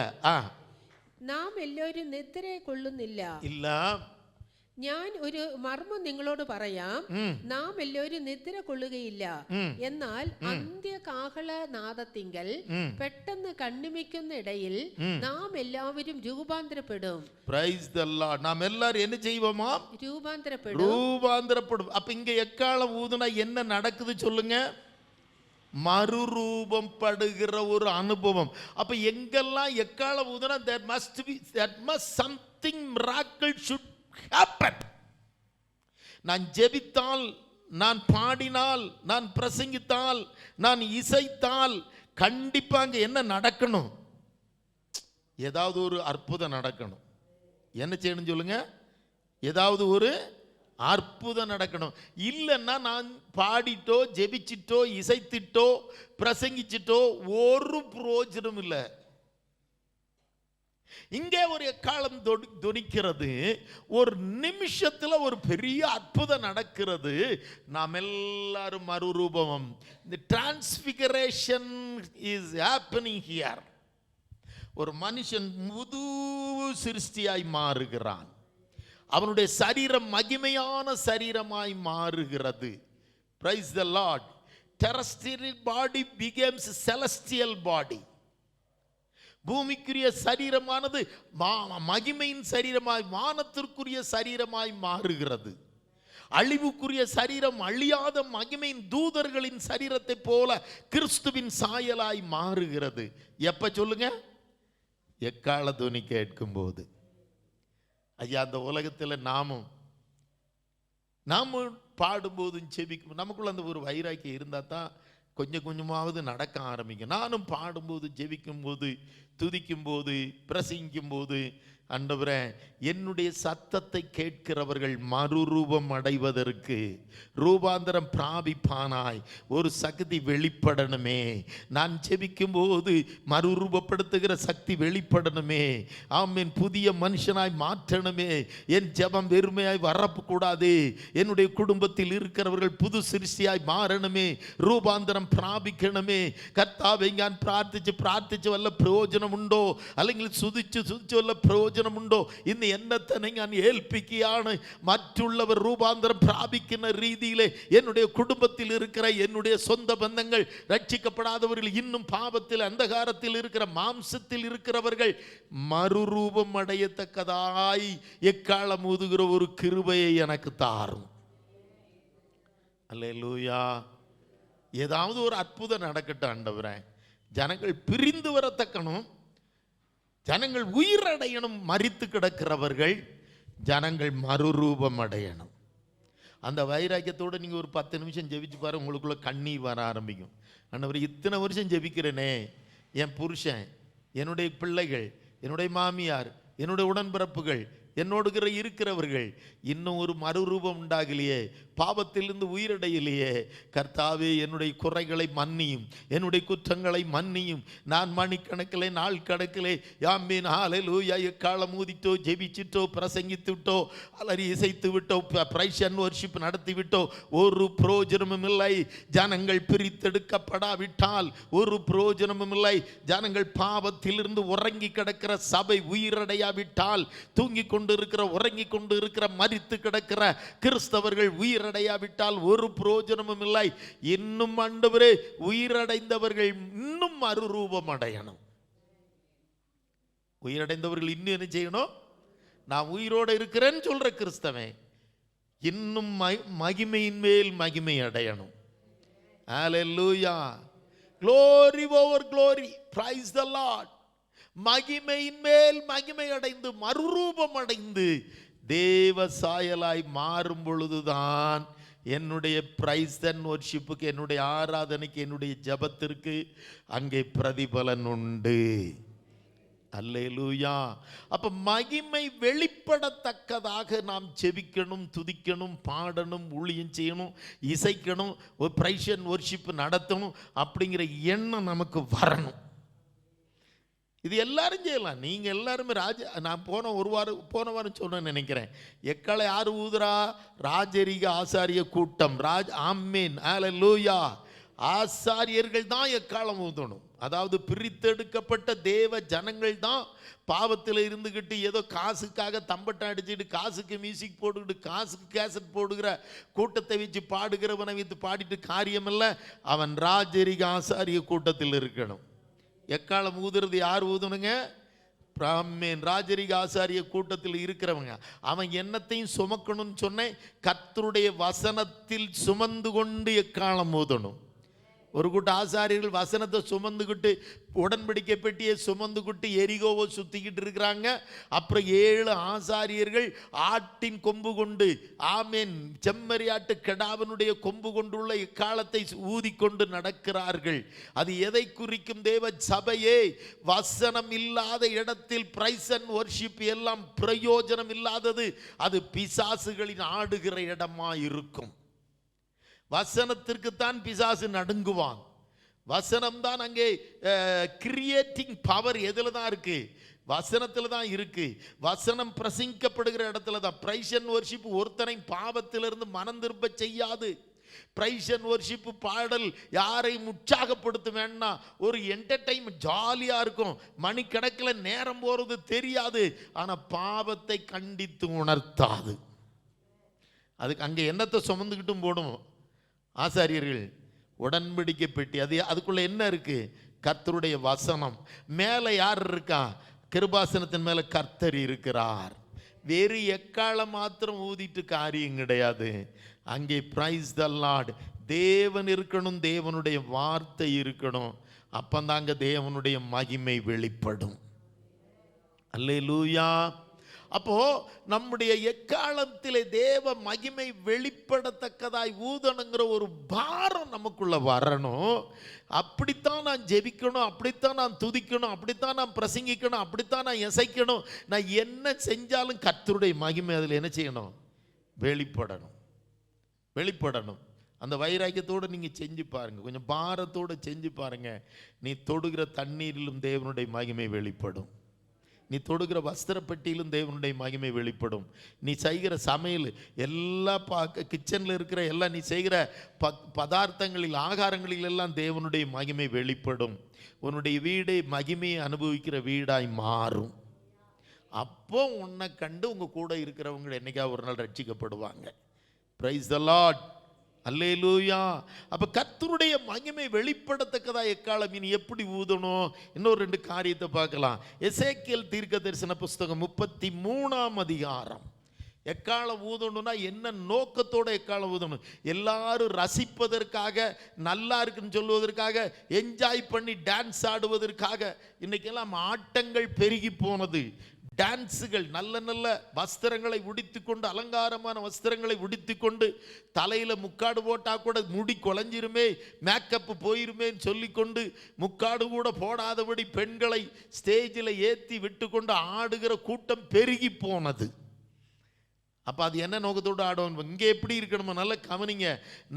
നാം എല്ലാവരും നിദ്ര കൊള്ളുന്നില്ല. ഇല്ല. ഞാൻ ഒരു മർമ്മം നിങ്ങളോട് പറയാം, നാം എല്ലാവരും നിദ്ര കൊള്ളുകയില്ല. എന്നാൽ അന്ത്യകാഹളനാദത്തിങ്കൽ പെട്ടെന്ന് കണ്ണിമിക്കുന്ന ഇടയിൽ നാം എല്ലാവരും രൂപാന്തരപ്പെടും. Praise the Lord. നാം എല്ലാവരും என்ன செய்வோமா? ரூபாந்தரப்படும். அப்ப இங்க எக்காலம் ஊதுனா என்ன நடக்குது சொல்லுங்க? மறுரூபம் படுகிற ஒரு அனுபவம். அப்ப எங்கெல்லாம் எக்காலம் ஊதுனா that must something miracle should happen. நான் ஜெபித்தால், நான் பாடினால், நான் பிரசங்கித்தால், நான் இசைத்தால் கண்டிப்பா அங்க என்ன நடக்கணும்? ஏதாவது ஒரு அற்புதம் நடக்கணும். என்ன செய்யணும் சொல்லுங்க? ஏதாவது ஒரு அற்புதம் நடக்கணும். இல்லைன்னா நான் பாடிட்டோ ஜெபிச்சிட்டோ இசைத்திட்டோ பிரசங்கிச்சிட்டோ ஒரு பிரயோஜனம் இல்லை. இங்கே ஒரு எக்காலம் தொனிக்கிறது, ஒரு நிமிஷத்துல ஒரு பெரிய அற்புதம் நடக்கிறது. நாம் எல்லாரும் மறுரூபம். The transfiguration is happening here. ஒரு மனுஷன் புது சிருஷ்டியாய் மாறுகிறான். அவனுடைய சரீரம் மகிமையான சரீரமாய் மாறுகிறது. Praise the Lord. Terrestrial body becomes celestial body. பூமிக்குரிய சரீரமானது மகிமையின் சரீரமாய், வானத்திற்குரிய சரீரமாய் மாறுகிறது. அழிவுக்குரிய சரீரம் அழியாத மகிமையின் தூதர்களின் சரீரத்தை போல கிறிஸ்துவின் சாயலாய் மாறுகிறது. எப்ப சொல்லுங்க? எக்கால துணி கேட்கும் போது. ஐயா, அந்த உலகத்தில் நாமும் பாடும்போதும் செபிக்கும் நமக்குள்ள அந்த ஒரு வைராக்கியம் இருந்தால் தான் கொஞ்சம் கொஞ்சமாவது நடக்க ஆரம்பிக்கும். நானும் பாடும்போது, ஜெபிக்கும் போது, துதிக்கும் போது, பிரசங்கிக்கும் போது, ஆண்டவரே என்னுடைய சத்தத்தை கேட்கிறவர்கள் மறுரூபம் அடைவதற்கு, ரூபாந்தரம் பிராபிப்பானாய் ஒரு சக்தி வெளிப்படணுமே. நான் ஜெபிக்கும் போது மறுரூபப்படுத்துகிற சக்தி வெளிப்படணுமே. ஆமென். புதிய மனுஷனாய் மாற்றணுமே. என் ஜெபம் வெறுமையாய் வரக்கூடாது. என்னுடைய குடும்பத்தில் இருக்கிறவர்கள் புது சிருஷ்டியாய் மாறணுமே, ரூபாந்தரம் பிராபிக்கணுமே. கர்த்தாவை நான் பிரார்த்திச்சு வல்ல பிரயோஜனம் உண்டோ, അല്ലെങ്കിൽ சுதிச்சு வல்ல பிரயோஜனம் ഉണ്ടോ? ഇന്ന് എന്നെ തന്നെ ഞാൻ ഏൽപ്പിക്കുകയാണ്. മറ്റുള്ളവർ രൂപാന്തരം പ്രാപിക്കുന്ന രീതിയിലെ என்னுடைய குடும்பத்தில் இருக்கிற என்னுடைய சொந்த பந்தங்கள், ரட்சிக்கப்படாதவர்கள், இன்னும் பாவத்தில் அந்தகாரத்தில் இருக்கிற மாம்சத்தில் இருக்கிறவர்கள் மறுரூபம் அடையத்தக்கதாய் எக்காலம் ஊதுகிற ஒரு கிருபையை எனக்கு தாரும். அல்லேலூயா. ஏதாவது ஒரு அற்புதம் நடக்கட்டும் ஆண்டவரே. ஜனங்கள் பிரிந்து வரத்தக்கணும், ஜனங்கள் உயிரடையணும். மரித்து கிடக்கிறவர்கள் ஜனங்கள் மறுரூபம் அடையணும். அந்த வைராக்கியத்தோடு நீங்கள் ஒரு 10 நிமிஷம் ஜெபிச்சு பாரு, உங்களுக்குள்ள கண்ணீர் வர ஆரம்பிக்கும். ஆண்டவரே, இத்தனை வருஷம் ஜெபிக்கிறேனே, என் புருஷன், என்னுடைய பிள்ளைகள், என்னுடைய மாமியார், என்னுடைய உடன்பிறப்புகள், என்னோடு இருக்கிறவர்கள் இன்னும் ஒரு மறுரூபம் உண்டாகலையே, பாவத்திலிருந்து உயிரடையிலேயே. கர்த்தாவே, என்னுடைய குறைகளை மன்னியும், என்னுடைய குற்றங்களை மன்னியும். நான் மணிக்கணக்கிலே, நாள் கணக்கிலே, ஆமென், ஹல்லேலூயா, எக்காலம் ஊதிட்டோ, ஜெபிச்சிட்டோ, பிரசங்கித்துட்டோ, அலறி இசைத்து விட்டோ, பிரைஸ் அண்ட் வர்ஷிப் நடத்தி விட்டோ, ஒரு பிரயோஜனமும் இல்லை. ஜனங்கள் பிரித்தெடுக்கப்படாவிட்டால் ஒரு பிரயோஜனமும் இல்லை. ஜனங்கள் பாவத்திலிருந்து உறங்கி கிடக்கிற சபை உயிரடையாவிட்டால், தூங்கி கொண்டு இருக்கிற, உறங்கி கொண்டு இருக்கிற, மரித்து கிடக்கிற கிறிஸ்தவர்கள் உயிரடையாவிட்டால் ஒரு பிரயோஜனமும் இல்லை. இன்னும் ஆண்டவரே, உயிரடைந்தவர்கள் இன்னும் மறுரூபம் அடையணும். உயிரடைந்தவர்கள் இன்னும் என்ன செய்யணும்? நான் உயிரோடு இருக்கிறேன்னு சொல்ற கிறிஸ்தவன் இன்னும் மகிமையின் மேல் மகிமை அடையணும். ஹல்லேலூயா. glory over glory. praise the Lord. மகிமையின் மேல் மகிமை அடைந்து மறுரூபம் அடைந்து தேவ சாயலாய் மாறும் பொழுதுதான் என்னுடைய பிரைஸ் அண்ட் வர்ஷிப்புக்கு, என்னுடைய ஆராதனைக்கு, என்னுடைய ஜெபத்திற்கு அங்கே பிரதிபலன் உண்டு. அல்லேலூயா. அப்ப மகிமை வெளிப்படத்தக்கதாக நாம் ஜெபிக்கணும், துதிக்கணும், பாடணும், ஊழியம் செய்யணும், இசைக்கணும், ஒரு பிரைஸ் அண்ட் வர்ஷிப் நடத்தணும் அப்படிங்கிற எண்ணம் நமக்கு வரணும். இது எல்லாரும் செய்யலாம். நீங்க எல்லாருமே நான் போன வாரம் சொன்னேன்னு நினைக்கிறேன். எக்கால யாரு ஊதுரா? ராஜரிக ஆசாரிய கூட்டம். ஆமென், ஹல்லேலூயா. ஆசாரியர்கள் தான் எக்காலம் ஊதணும். அதாவது பிரித்தெடுக்கப்பட்ட தேவ ஜனங்கள் தான் பாவத்தில் இருந்துக்கிட்டு ஏதோ காசுக்காக தம்பட்டம் அடிச்சுட்டு, காசுக்கு மியூசிக் போட்டுக்கிட்டு, காசுக்கு கேசட் போடுகிற கூட்டத்தை வச்சு பாடுகிறவனை வைத்து பாடிட்டு காரியமில்லை. அவன் ராஜரிக ஆசாரிய கூட்டத்தில் இருக்கணும். எக்காலம் ஊதுறது யார் ஊதணுங்க? பிராமேன், ராஜரிக ஆசாரிய கூட்டத்தில் இருக்கிறவங்க. அவன் என்னத்தையும் சுமக்கணும்னு சொன்னேன். கர்த்தருடைய வசனத்தில் சுமந்து கொண்டு எக்காலம் ஊதணும். ஒரு கூட்ட ஆசாரியர்கள் வசனத்தை சுமந்துக்கிட்டு உடன்படிக்கை பெட்டியை சுமந்துக்கிட்டு எரிகோவை சுத்திக்கிட்டு இருக்கிறாங்க. அப்புறம் 7 ஆசாரியர்கள் ஆட்டின் கொம்பு கொண்டு, ஆமேன், செம்மறியாட்டு கெடாவனுடைய கொம்பு கொண்டுள்ள இக்காலத்தை ஊதிக்கொண்டு நடக்கிறார்கள். அது எதை குறிக்கும்? தேவ சபையே, வசனம் இல்லாத இடத்தில் பிரைஸ் அண்ட் வர்ஷிப் எல்லாம் பிரயோஜனம் இல்லாதது. அது பிசாசுகளின் ஆடுகிற இடமா இருக்கும். வசனத்திற்குத்தான் பிசாசு நடுங்குவான். வசனம் தான் அங்கே கிரியேட்டிங் பவர் எதுல தான் இருக்கு? வசனத்துல தான் இருக்கு. வசனம் பிரசங்கிக்கப்படுகிற இடத்துல தான். பிரைஸ் அண்ட் வர்ஷிப் ஒருத்தனை பாவத்திலிருந்து மனம் திரும்ப செய்யாது. பிரைஸ் அண்ட் வர்ஷிப் பாடல் யாரையும் உற்சாகப்படுத்த வேண்டாம். ஒரு என்டர்டைன்மெண்ட், ஜாலியா இருக்கும், மணிக்கணக்கில் நேரம் போறது தெரியாது. ஆனா பாவத்தை கண்டித்து உணர்த்தாது. அதுக்கு அங்கே என்னத்தை சுமந்துக்கிட்டும் போடும் ஆசாரியர்கள்? உடன்படிக்கை பெட்டி. அதுக்குள்ள என்ன இருக்கு? கர்த்தருடைய வசனம். மேலே யார் இருக்கா? கிருபாசனத்தின் மேல கர்த்தர் இருக்கிறார். வேறு எக்காலம் மாத்திரம் ஊதிட்டு காரியம் கிடையாது. அங்கே பிரைஸ் த லார்ட், தேவன் இருக்கணும், தேவனுடைய வார்த்தை இருக்கணும். அப்பந்தாங்க தேவனுடைய மகிமை வெளிப்படும். அல்லேலூயா. அப்போ நம்முடைய எக்காலத்திலே தேவ மகிமை வெளிப்படத்தக்கதாய் ஊதணுங்கிற ஒரு பாரம் நமக்குள்ள வரணும். அப்படித்தான் நான் ஜெபிக்கணும், அப்படித்தான் நான் துதிக்கணும், அப்படித்தான் நான் பிரசங்கிக்கணும், அப்படித்தான் நான் இசைக்கணும். நான் என்ன செஞ்சாலும் கர்த்தருடைய மகிமை அதில் என்ன செய்யணும்? வெளிப்படணும். வெளிப்படணும். அந்த வைராக்கியத்தோடு நீங்கள் செஞ்சு பாருங்க, கொஞ்சம் பாரத்தோடு செஞ்சு பாருங்க. நீ தொடுகிற தண்ணீரிலும் தேவனுடைய மகிமை வெளிப்படும். நீ தொடுகிற வஸ்திரப்பட்டியிலும் தேவனுடைய மகிமை வெளிப்படும். நீ செய்கிற சமையல் எல்லா கிச்சனில் இருக்கிற எல்லாம், நீ செய்கிற பதார்த்தங்களில், ஆகாரங்களில் எல்லாம் தேவனுடைய மகிமை வெளிப்படும். உன்னுடைய வீடை மகிமையை அனுபவிக்கிற வீடாய் மாறும். அப்போ உன்னை கண்டு உங்கள் கூட இருக்கிறவங்க என்னைக்காவது ஒரு நாள் ரட்சிக்கப்படுவாங்க. Price the Lord. அல்லேலூயா. அப்ப கர்த்தருடைய மகிமை வெளிப்படத்தக்கதா எக்காலம் இனி எப்படி ஊதணும்? இன்னொரு 2 காரியத்தை பார்க்கலாம். எசேக்கியேல் தீர்க்கதரிசன புஸ்தகம் 33ஆம் அதிகாரம். எக்காலம் ஊதணும்னா என்ன நோக்கத்தோட எக்காலம் ஊதணும்? எல்லாரும் ரசிப்பதற்காக, நல்லா இருக்குன்னு சொல்வதற்காக, என்ஜாய் பண்ணி டான்ஸ் ஆடுவதற்காக. இன்னைக்கெல்லாம் ஆட்டங்கள் பெருகி போனது. டான்ஸுகள், நல்ல நல்ல வஸ்திரங்களை உடித்துக்கொண்டு, அலங்காரமான வஸ்திரங்களை உடித்துக்கொண்டு, தலையில் முக்காடு போட்டால் கூட முடி குலைஞ்சிருமே, மேக்கப்பு போயிருமேன்னு சொல்லிக்கொண்டு முக்காடு கூட போடாதபடி பெண்களை ஸ்டேஜில் ஏற்றி விட்டு கொண்டு ஆடுகிற கூட்டம் பெருகி போனது. அப்போ அது என்ன நோக்கத்தோடு ஆடுவோம்? இங்கே எப்படி இருக்கணுமோ நல்லா கவனிங்க.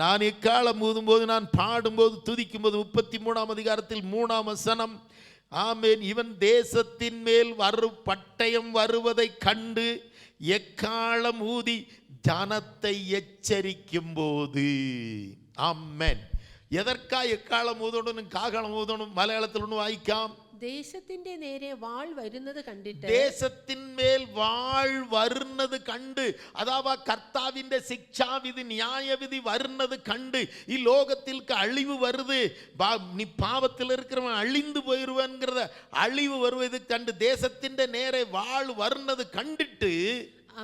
நான் எக்காலம் ஊதும்போது, நான் பாடும்போது, துதிக்கும்போது, 33ஆம் அதிகாரத்தில் 3ஆம் வசனம், ஆமென், இவன் தேசத்தின் மேல் பட்டயம் வருவதை கண்டு எக்காலம் ஊதி ஜனத்தை எச்சரிக்கும் போது. ஆமென். எதற்கா எக்காலம் ஊதணும், காகாலம் ஊதணும்? மலையாளத்தில் ஒன்று வாய்க்காம். ദേശത്തിന്റെ നേരെ വാൾ വരുന്നത് കണ്ടിട്ട്, ദേശത്തിൻ മേൽ വാൾ വരുന്നത് കണ്ട്, അഥവാ കർത്താവിന്റെ ശിക്ഷാവിധി, ന്യായവിധി വരുന്നത് കണ്ട്, ഈ ലോകത്തിൽക്ക് അழிவு வருது, நீ பாவத்தில் இருக்கிறவன் அழிந்து போயிருவன்கிறத அழிவு வருவது கண்டு, தேசத்தின் நேரே வாள் வருന്നത് கண்டிட்டு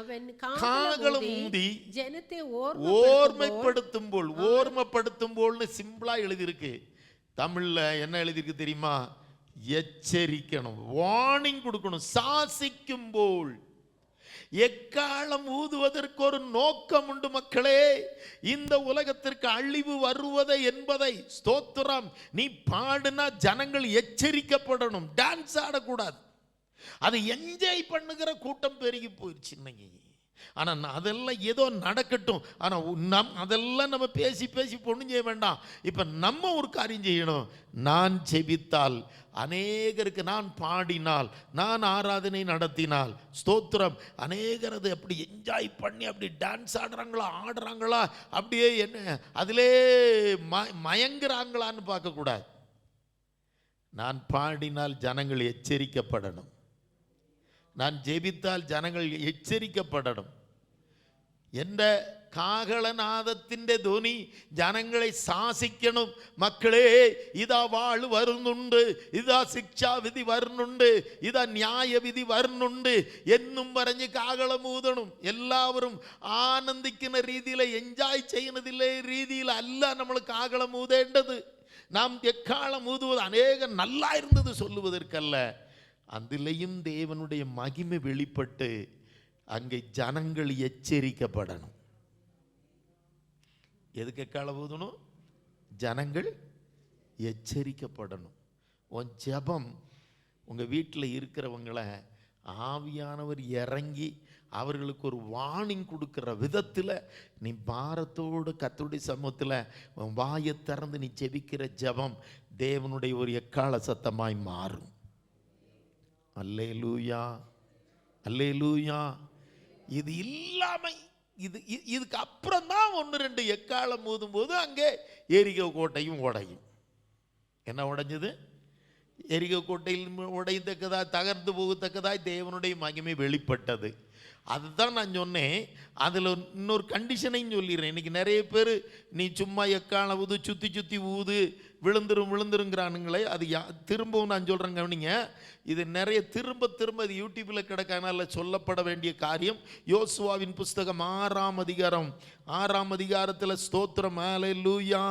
അവൻ കാഹളം ഊതി ജനത്തെ ஓர்மைப்படுத்தும்போள்னு சிம்பிளா எழுதியிருக்கு. தமிழ்ல என்ன எழுதியிருக்கு தெரியுமா? எச்சரிக்கணும், வார்னிங் கொடுக்கணும். சாசிக்கும்போல் எக்காலம் ஊதுவதற்கு ஒரு நோக்கம் உண்டு மக்களே. இந்த உலகத்திற்கு அழிவு வருவதை என்பதை, ஸ்தோத்திரம், நீ பாடுனா ஜனங்கள் எச்சரிக்கப்படணும். டான்ஸ் ஆடக்கூடாது. அது என்ஜாய் பண்ணுகிற கூட்டம் பெருகி போயிடுச்சு இன்னைக்கு. ஆனால் அதெல்லாம் ஏதோ நடக்கட்டும். ஆனால் அதெல்லாம் நம்ம பேசி பேசி பொண்ணும் செய்ய வேண்டாம். இப்போ நம்ம ஒரு காரியம் செய்யணும். நான் ஜெபித்தால், அநேகருக்கு நான் பாடினால், நான் ஆராதனை நடத்தினால், ஸ்தோத்திரம், அநேகர் அதை அப்படி என்ஜாய் பண்ணி அப்படி டான்ஸ் ஆடுறாங்களா, அப்படியே என்ன அதிலே மயங்குறாங்களான்னு பார்க்கக்கூடாது. நான் பாடினால் ஜனங்கள் எச்சரிக்கப்படணும். நான் ஜெபித்தால் ஜனங்கள் எச்சரிக்கப்படணும். என்ற കാഹളനാദത്തിൻ്റെ ധ്വനി ജനങ്ങളെ ശാസിക്കണം. മക്കളെ, ഇതാ വാൾ വരുന്നുണ്ട്, ഇതാ ശിക്ഷാവിധി വരുന്നുണ്ട്, ഇതാ ന്യായവിധി വരുന്നുണ്ട് എന്നും പറഞ്ഞ് കാഹളം ഊതണം. എല്ലാവരും ആനന്ദിക്കുന്ന രീതിയിൽ, എൻജോയ് ചെയ്യുന്നതിലെ രീതിയിലല്ല നമ്മൾ കാഹളം ഊതേണ്ടത്. நாம் எக்காலம் ஊதுவது அநேக நல்லா இருந்தது சொல்லுவதற்கல்ல, அதிலையும் தேவனுடைய மகிமை வெளிப்பட்டு அங்கே ஜனங்கள் எச்சரிக்கப்படணும். எதுக்கு எக்காலம் ஊதணும்? ஜனங்கள் எச்சரிக்கப்படணும். உன் ஜெபம் உங்கள் வீட்டில் இருக்கிறவங்களை ஆவியானவர் இறங்கி அவர்களுக்கு ஒரு வார்னிங் கொடுக்குற விதத்தில் நீ பாரத்தோடு கர்த்தருடைய சமூகத்தில் உன் வாயை திறந்து நீ ஜெபிக்கிற ஜெபம் தேவனுடைய ஒரு எக்கால சத்தமாய் மாறும். அல்லேலூயா, அல்லேலூயா. இது இல்லாமல் இதுக்கு அப்புறம் தான் 1-2 எக்காலம் ஊதும் போது அங்கே எரிகோ கோட்டையும் உடையும். என்ன உடைஞ்சது? எரிகோ கோட்டையில் உடையத்தக்கதாய் தகர்ந்து போகத்தக்கதாய் தேவனுடைய மகிமை வெளிப்பட்டது. அதுதான் நான் சொன்னேன். அதில் இன்னொரு கண்டிஷனையும் சொல்லிடுறேன். இன்றைக்கி நிறைய பேர் நீ சும்மா எக்கால ஊது, சுற்றி சுற்றி ஊது, விழுந்துருங்கிறானுங்களே. அது திரும்பவும் நான் சொல்கிறேன் கவனிங்க. இது நிறைய திரும்ப இது யூடியூப்பில் கிடக்கனால சொல்லப்பட வேண்டிய காரியம். யோசுவாவின் புஸ்தகம் 6ஆம் அதிகாரத்தில் ஸ்தோத்திரம், ஹல்லேலூயா,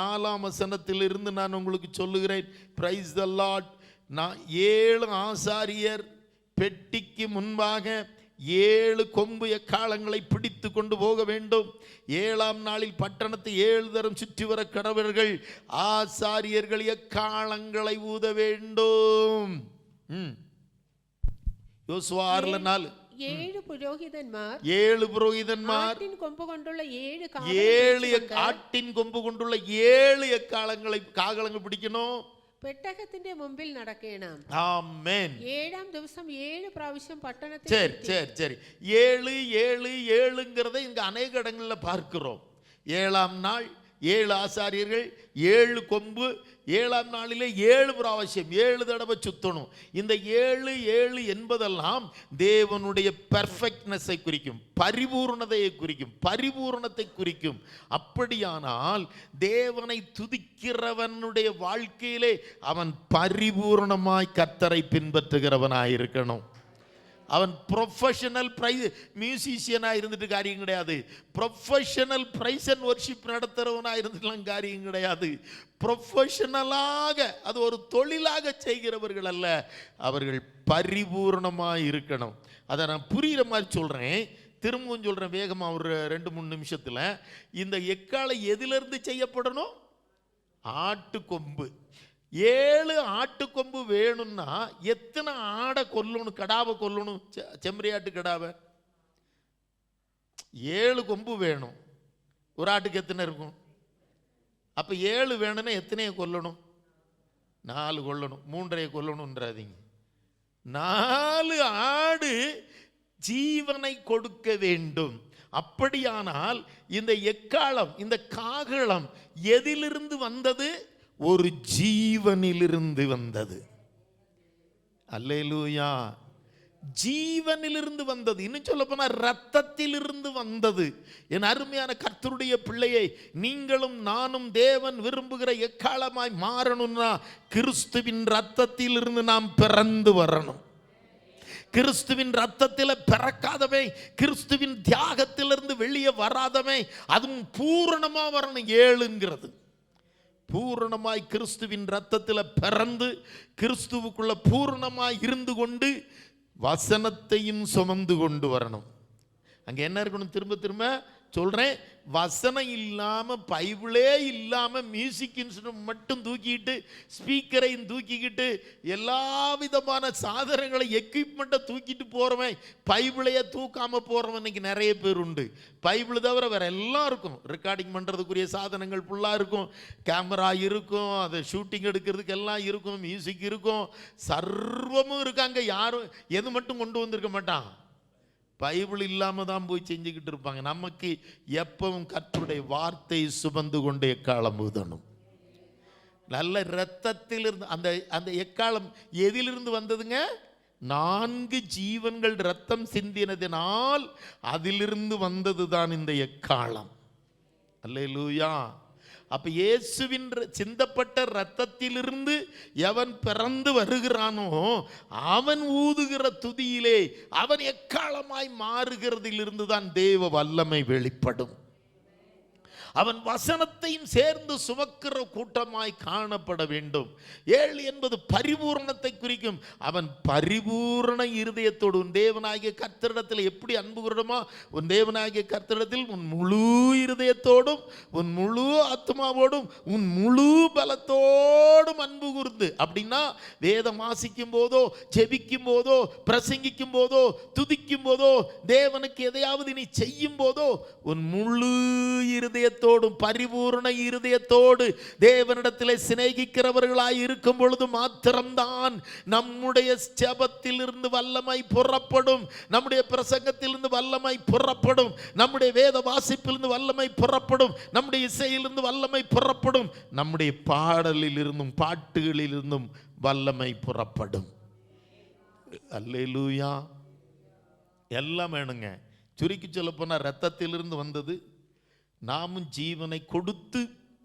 4ஆம் வசனத்திலிருந்து நான் உங்களுக்கு சொல்லுகிறேன். Price the Lord. 7 ஆசாரியர் பெட்டிக்கு முன்பாக 7 கொம்பு எக்காலங்களை பிடித்து கொண்டு போக வேண்டும். 7ஆம் நாளில் பட்டணத்தை 7 தரம் சுற்றி வர கடவர்கள். ஆசாரியர்கள் எக்காலங்களை ஊத வேண்டும். யோசுவா 6:4 7 புரோகிதன்மார் ஆட்டின் கொம்பு கொண்டுள்ள 7 எக்காலங்களை காகளங்கள் பிடிக்கணும். പെട്ടകത്തിന്റെ മുമ്പിൽ നടക്കണം. ആമേൻ. 7ஆம் ദിവസം 7 പ്രാവശ്യം പട്ടണത്തെ. சரி 7 இங்க அநேக இடங்கள்ல பார்க்கிறோம். 7ஆம் நாள் 7 ஆசாரியர்கள், 7 கொம்பு, 7ஆம் நாளிலே 7 பிராവശ്யம் 7 தடவை சுத்தணும். இந்த 7 என்பதெல்லாம் தேவனுடைய பெர்ஃபெக்ட்னஸை குறிக்கும், பரிபூர்ணதையை குறிக்கும், பரிபூர்ணத்தை குறிக்கும். அப்படியானால் தேவனை துதிக்கிறவனுடைய வாழ்க்கையிலே அவன் பரிபூர்ணமாய் கர்த்தரை பின்பற்றுகிறவனாயிருக்கணும். அவன் ப்ரொஃபஷனல் மியூசிஷியனாக இருந்துட்டு காரியம் கிடையாது. ப்ரொஃபஷனல் பிரைஸ் அண்ட் வர்ஷிப் நடத்துகிறவனாக இருந்துட்டுலாம் காரியம் கிடையாது. ப்ரொஃபஷனலாக அது ஒரு தொழிலாக செய்கிறவர்கள் அல்ல, அவர்கள் பரிபூர்ணமாக இருக்கணும். அதை நான் புரிகிற மாதிரி சொல்கிறேன், திரும்பவும் சொல்கிறேன் வேகமாக ஒரு 2-3 நிமிஷத்தில். இந்த எக்காலை எதிலிருந்து செய்யப்படணும்? ஆட்டுக்கொம்பு. 7 ஆட்டுக்கொம்பு வேணும்னா எத்தனை ஆடை கொல்லணும், கடாவை கொல்லணும்? செம்மறியாட்டு கடாவை 7 கொம்பு வேணும். ஒரு ஆட்டுக்கு எத்தனை இருக்கும்? அப்போ 7 வேணும்னா எத்தனையை கொல்லணும்? 4 கொல்லணும். 3.5 கொல்லணும்ன்றாதீங்க. 4 ஆடு ஜீவனை கொடுக்க வேண்டும். அப்படியானால் இந்த எக்காலம், இந்த காகளம் எதிலிருந்து வந்தது? ஒரு ஜீவனிலிருந்து வந்தது. அல்லேலூயா. ஜீவனிலிருந்து வந்தது. இன்னும் சொல்ல போனா இரத்தத்திலிருந்து வந்தது. என் அருமையான கர்த்தருடைய பிள்ளையை, நீங்களும் நானும் தேவன் விரும்புகிற எக்காலமாய் மாறணும்னா கிறிஸ்துவின் இரத்தத்திலிருந்து நாம் பிறந்து வரணும். கிறிஸ்துவின் ரத்தத்தில் பிறக்காதவை, கிறிஸ்துவின் தியாகத்திலிருந்து வெளியே வராதவை, அதுவும் பூரணமா வரணும். 7ங்கிறது பூரணமாய் கிறிஸ்துவின் ரத்தத்தில் பிறந்து கிறிஸ்துவுக்குள்ள பூரணமாய் இருந்து கொண்டு வசனத்தையும் சுமந்து கொண்டு வரணும். அங்கே என்ன இருக்கணும்? திரும்ப சொல்கிறேன், வசனம் இல்லாமல், பைபிளே இல்லாமல், மியூசிக் இன்ஸ்ட்ருமெண்ட் மட்டும் தூக்கிக்கிட்டு, ஸ்பீக்கரையும் தூக்கிக்கிட்டு, எல்லா விதமான சாதனங்களை எக்யூப்மெண்ட்டை தூக்கிட்டு போகிறவன், பைபிளையே தூக்காமல் போகிறவன் இன்னைக்கு நிறைய பேர் உண்டு. பைபிள் தவிர வேறு எல்லாம் இருக்கும். ரெக்கார்டிங் பண்ணுறதுக்குரிய சாதனங்கள் ஃபுல்லாக இருக்கும், கேமரா இருக்கும், அதை ஷூட்டிங் எடுக்கிறதுக்கு எல்லாம் இருக்கும், மியூசிக் இருக்கும், சர்வமும் இருக்காங்க. யாரும் எது மட்டும் கொண்டு வந்திருக்க மாட்டான்? பைபிள் இல்லாமல் தான் போய் செஞ்சுக்கிட்டு இருப்பாங்க. நமக்கு எப்பவும் கர்த்தருடைய வார்த்தை சுமந்து கொண்டு எக்காலம் ஊதணும். நல்ல இரத்தத்திலிருந்து அந்த எக்காலம் எதிலிருந்து வந்ததுங்க? 4 ஜீவன்கள் இரத்தம் சிந்தினதினால் அதிலிருந்து வந்தது தான் இந்த எக்காலம். அல்லேலூயா. அப்ப இயேசுவின் சிந்தப்பட்ட இரத்தத்திலிருந்து எவன் பிறந்து வருகிறானோ அவன் ஊதுகிற துதியிலே அவன் எக்காலமாய் மாறுகிறதிலிருந்து தான் தேவ வல்லமை வெளிப்படும். அவன் வசனத்தையும் சேர்ந்து சுமக்கிற கூட்டமாய் காணப்பட வேண்டும். 7 என்பது பரிபூரணத்தை குறிக்கும். அவன் பரிபூரண இருதயத்தோடு உன் தேவனாகிய கர்த்தரிடத்தில் எப்படி அன்பு கூறணுமோ, உன் தேவனாகிய கர்த்தரிடத்தில் உன் முழு இருதயத்தோடும் உன் முழு ஆத்மாவோடும் உன் முழு பலத்தோடும் அன்பு கூர்ந்து. அப்படின்னா வேதம் வாசிக்கும் போதோ, ஜெபிக்கும் போதோ, பிரசங்கிக்கும் போதோ, துதிக்கும் போதோ, தேவனுக்கு எதையாவது நீ செய்யும் போதோ உன் முழு இருதயத்தோடும் பரிபூர்ண இருதயத்தோடு தேவனிடத்தில் சிநேகிக்கிறவர்களாய் இருக்கும் பொழுது மாத்திரம்தான் நம்முடைய ஜெபத்திலிருந்து வல்லமை புறப்படும், நம்முடைய பிரசங்கத்திலிருந்து வல்லமை புறப்படும், நம்முடைய வேத வாசிப்பிலிருந்து வல்லமை புறப்படும், நம்முடைய இசையிலிருந்து வல்லமை புறப்படும், நம்முடைய பாடலில் இருந்தும் பாட்டுகளில் இருந்தும் வல்லமை புறப்படும். அல்லேலூயா. எல்லாம் வேணுங்க. சுருக்கி சொல்ல போனால் இரத்தத்திலிருந்து வந்தது, நாமும் ஜீவனை கொடுத்து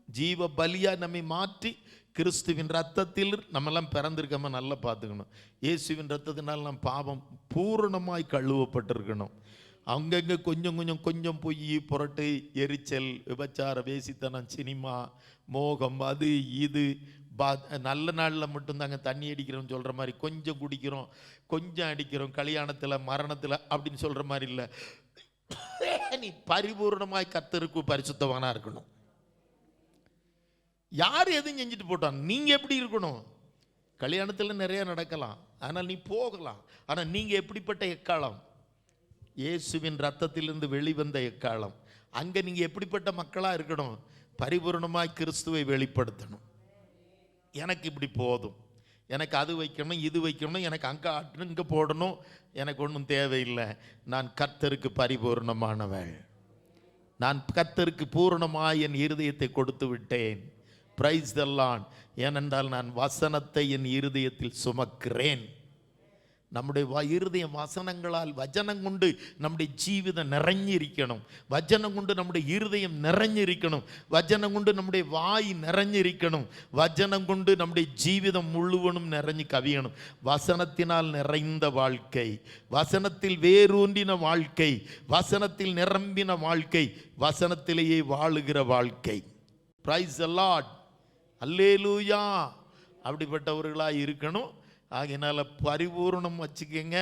ஜீவ பலியா நம்மை மாற்றி கிறிஸ்துவின் ரத்தத்தில் நம்மெல்லாம் பிறந்திருக்காம நல்லா பார்த்துக்கணும். இயேசுவின் ரத்தத்தினால் நாம் பாவம் பூரணமாய் கழுவப்பட்டிருக்கணும். அங்கங்கே கொஞ்சம் பொய், புரட்டு, எரிச்சல், விபச்சார, வேசித்தனம், சினிமா, மோகம், அது இது. நல்ல நாளில் மட்டும்தாங்க தண்ணி அடிக்கிறோம்னு சொல்கிற மாதிரி கொஞ்சம் குடிக்கிறோம், கொஞ்சம் அடிக்கிறோம், கல்யாணத்தில் மரணத்தில் அப்படின்னு சொல்கிற மாதிரி இல்லை. நீ பரிபூர்ணமாய் கர்த்தருக்கு பரிசுத்தவானா இருக்கணும். யார் எதுவும் செஞ்சுட்டு போட்டான், நீங்கள் எப்படி இருக்கணும்? கல்யாணத்தில் நிறைய நடக்கலாம், ஆனால் நீ போகலாம். ஆனால் நீங்கள் எப்படிப்பட்ட எக்காலம்? இயேசுவின் ரத்தத்திலிருந்து வெளிவந்த எக்காலம். அங்கே நீங்கள் எப்படிப்பட்ட மக்களாக இருக்கணும்? பரிபூர்ணமாய் கிறிஸ்துவை வெளிப்படுத்தணும். எனக்கு இப்படி போதும், எனக்கு அது வைக்கணும், இது வைக்கணும், எனக்கு அங்கே ஆட்டணும், இங்கே போடணும், எனக்கு ஒன்றும் தேவையில்லை. நான் கர்த்தருக்கு பரிபூர்ணமானவள். நான் கர்த்தருக்கு பூரணமாய் என் இருதயத்தை கொடுத்து விட்டேன். Price the Lord. ஏனென்றால் நான் வசனத்தை என் இருதயத்தில் சுமக்கிறேன். நம்முடைய இருதயம் வசனங்களால், வசனம் கொண்டு நம்முடைய ஜீவிதம் நிறைஞ்சிருக்கணும். வசனம் கொண்டு நம்முடைய இருதயம் நிறைஞ்சிருக்கணும். வசனம் கொண்டு நம்முடைய வாய் நிறைஞ்சிருக்கணும். வசனம் கொண்டு நம்முடைய ஜீவிதம் முழுவதும் நிறைஞ்சு கவியணும். வசனத்தினால் நிறைந்த வாழ்க்கை, வசனத்தில் வேரூன்றின வாழ்க்கை, வசனத்தில் நிரம்பின வாழ்க்கை, வசனத்திலேயே வாழுகிற வாழ்க்கை. Price the Lord. அல்லேலூயா. அப்படிப்பட்டவர்களாக இருக்கணும். ஆகையினால பரிபூர்ணம் வச்சுக்கங்க.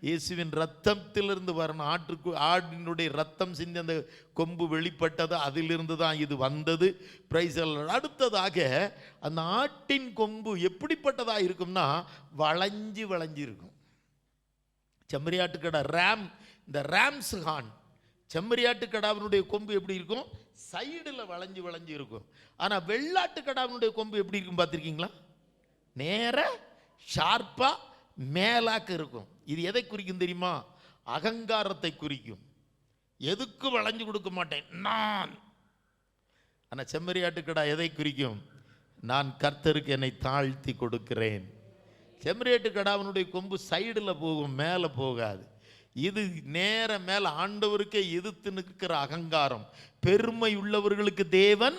இயேசுவின் ரத்தத்திலிருந்து வரணும். ஆடினுடைய ரத்தம் சிந்தி அந்த கொம்பு வெளிப்பட்டது, அதிலிருந்து தான் இது வந்தது. பிரைஸ். அடுத்ததாக அந்த ஆட்டின் கொம்பு எப்படிப்பட்டதாக இருக்கும்னா வளைஞ்சி இருக்கும். செம்மறியாட்டுக்கடா ரேம், இந்த ராம்ஸ் ஹார்ன், செம்மறியாட்டுக்கடாவினுடைய கொம்பு எப்படி இருக்கும்? சைடில் வளைஞ்சி இருக்கும். ஆனால் வெள்ளாட்டுக்கடாவினுடைய கொம்பு எப்படி இருக்கும் பார்த்துருக்கீங்களா? நேர ஷார்ப்பா மேலாக்க இருக்கும். இது எதை குறிக்கும் தெரியுமா? அகங்காரத்தை குறிக்கும். எதுக்கு வளைஞ்சு கொடுக்க மாட்டேன் நான். ஆனால் செம்மறியாட்டுக்கடா எதை குறிக்கும்? நான் கர்த்தருக்கு என்னை தாழ்த்தி கொடுக்கிறேன். செம்மறியாட்டுக்கடாவினுடைய கொம்பு சைடில் போகும், மேலே போகாது. இது நேர மேலே ஆண்டவருக்கே எதிர்த்து நிற்கிற அகங்காரம். பெருமை உள்ளவர்களுக்கு தேவன்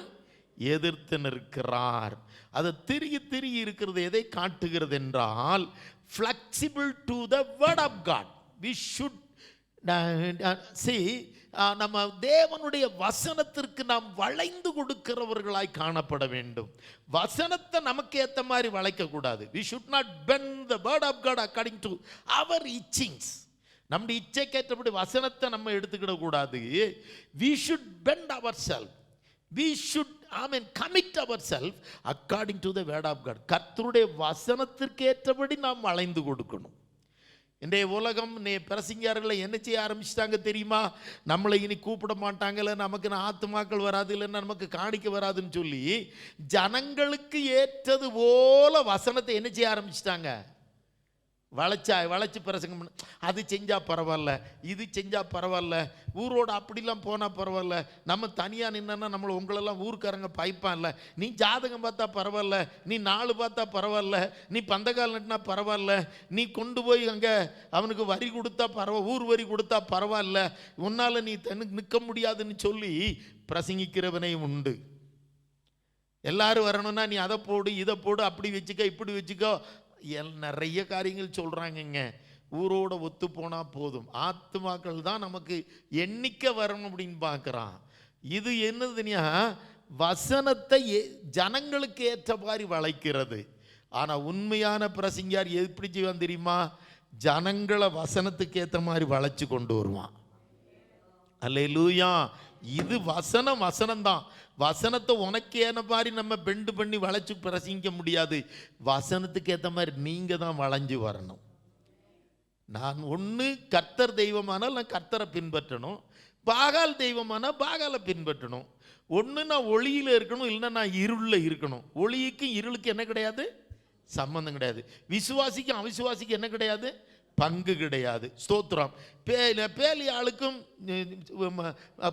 எதிர்த்து நிற்கிறார். அது திரிகி இருக்கிறது. எதை காட்டுகிறது என்றால் flexible to the word of God. We should see, நம்ம தேவனுடைய வசனத்திற்கு நாம் வளைந்து கொடுக்கிறவர்களாய் காணப்பட வேண்டும். வசனத்தை நமக்கு ஏற்ற மாதிரி வளைக்க கூடாது. We should not bend the word of God according to our itchings. நம்முடைய இச்சைக்கேற்றபடி வசனத்தை நம்ம எடுத்துக்கிட கூடாது. We should bend ourselves. We should commit ourselves according to the word of God. கர்த்தருடைய வசனத்திற்கு ஏற்றபடி நாம் வளைந்து கொடுக்கணும். இன்றைய உலகம் பிரசங்கியார்களை என்ன செய்ய ஆரம்பிச்சிட்டாங்க தெரியுமா? நம்மளை இனி கூப்பிட மாட்டாங்கல்ல, நமக்கு ஆத்துமாக்கள் வராது, இல்லைன்னா நமக்கு காணிக்க வராதுன்னு சொல்லி ஜனங்களுக்கு ஏற்றது போல வசனத்தை என்ன செய்ய ஆரம்பிச்சிட்டாங்க? வளைச்சி பிரசங்கம் பண்ண. அது செஞ்சால் பரவாயில்ல, இது செஞ்சால் பரவாயில்ல, ஊரோட அப்படிலாம் போனால் பரவாயில்ல, நம்ம தனியாக நின்னா நம்மளை உங்களெல்லாம் ஊருக்காரங்க பாய்ப்பான்ல, நீ ஜாதகம் பார்த்தா பரவாயில்ல, நீ நாள் பார்த்தா பரவாயில்ல, நீ பந்தக்கால் நட்டினா பரவாயில்ல, நீ கொண்டு போய் அங்கே அவனுக்கு வரி கொடுத்தா ஊர் வரி கொடுத்தா பரவாயில்ல, உன்னால் நீ நிற்க முடியாதுன்னு சொல்லி பிரசங்கிக்கிறவனே உண்டு. எல்லாரும் வரணும்னா நீ அதை போடு, இதை போடு, அப்படி வச்சுக்க, இப்படி வச்சுக்கோ, நிறைய காரியங்கள் சொல்கிறாங்கங்க. ஊரோட ஒத்து போனால் போதும். ஆத்துமாக்கள் தான் நமக்கு எண்ணிக்கை வரணும் அப்படின்னு பார்க்குறான். இது என்னதுன்னா வசனத்தை ஜனங்களுக்கு ஏற்ற மாதிரி வளைக்கிறது. ஆனால் உண்மையான பிரசங்கியார் எப்படி செய்வான் தெரியுமா? ஜனங்களை வசனத்துக்கு ஏற்ற மாதிரி வளைச்சு கொண்டு வருவான். அல்லேலூயா. இது வசனம்தான். வசனத்தை உனக்கேன மாதிரி நம்ம பெண்டு பண்ணி வளைச்சு பிரசங்கிக்க முடியாது. வசனத்துக்கு ஏற்ற மாதிரி நீங்க தான் வளைஞ்சு வரணும். நான் ஒன்று கர்த்தர் தெய்வமானால் நான் கர்த்தரை பின்பற்றணும், பாகால் தெய்வமானால் பாகாலை பின்பற்றணும். ஒன்று நான் ஒளியில் இருக்கணும், இல்லைன்னா நான் இருளில் இருக்கணும். ஒளிக்கும் இருளுக்கு என்ன கிடையாது? சம்பந்தம் கிடையாது. விசுவாசிக்கும் அவிசுவாசிக்கும் என்ன கிடையாது? பங்கு கிடையாது. ஸ்தோத்திரம். பேலி ஆளுக்கும்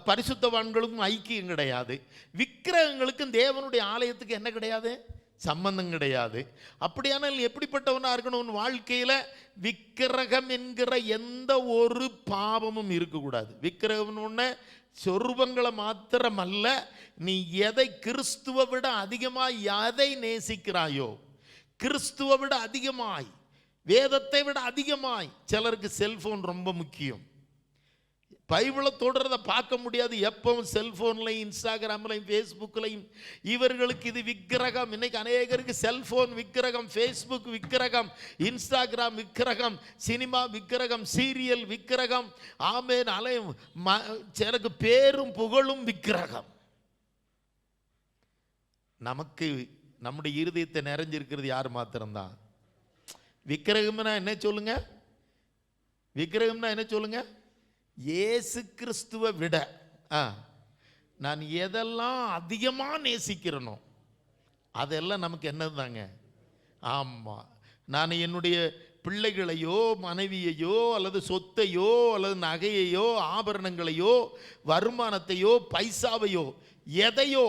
பரிசுத்தவான்களுக்கும் ஐக்கியம் கிடையாது. விக்கிரகங்களுக்கும் தேவனுடைய ஆலயத்துக்கு என்ன கிடையாது? சம்பந்தம் கிடையாது. அப்படியானால் எப்படிப்பட்டவனா இருக்கணும்? உன் வாழ்க்கையில் விக்கிரகம் என்கிற எந்த ஒரு பாவமும் இருக்கக்கூடாது. விக்கிரகம் ஒன்று சொரூபங்களை மாத்திரமல்ல, நீ எதை கிறிஸ்துவை விட அதிகமாய் எதை நேசிக்கிறாயோ, கிறிஸ்துவை விட அதிகமாய், வேதத்தை விட அதிகமாய். சிலருக்கு செல்போன் ரொம்ப முக்கியம். பைபிளை தொடர்றதை பார்க்க முடியாது. எப்பவும் செல்ஃபோன்லையும் இன்ஸ்டாகிராம்லையும் ஃபேஸ்புக்லையும் இவர்களுக்கு இது விக்கிரகம். இன்னைக்கு அநேகருக்கு செல்ஃபோன் விக்கிரகம், ஃபேஸ்புக் விக்கிரகம், இன்ஸ்டாகிராம் விக்கிரகம், சினிமா விக்கிரகம், சீரியல் விக்கிரகம். ஆமேன். அலையும் எனக்கு பேரும் புகழும் விக்கிரகம். நமக்கு நம்முடைய இருதயத்தை நிறைஞ்சிருக்கிறது யார் மாத்திரம்தான்? விக்கிரகம்னா என்ன சொல்லுங்க? விக்கிரகம்னா என்ன சொல்லுங்க? இயேசு கிறிஸ்துவை விட நான் எதெல்லாம் அதிகமாக நேசிக்கிறனோ அதெல்லாம் நமக்கு என்னதாங்க? ஆமாம். நான் என்னுடைய பிள்ளைகளையோ மனைவியையோ அல்லது சொத்தையோ அல்லது நகையையோ ஆபரணங்களையோ வருமானத்தையோ பைசாவையோ எதையோ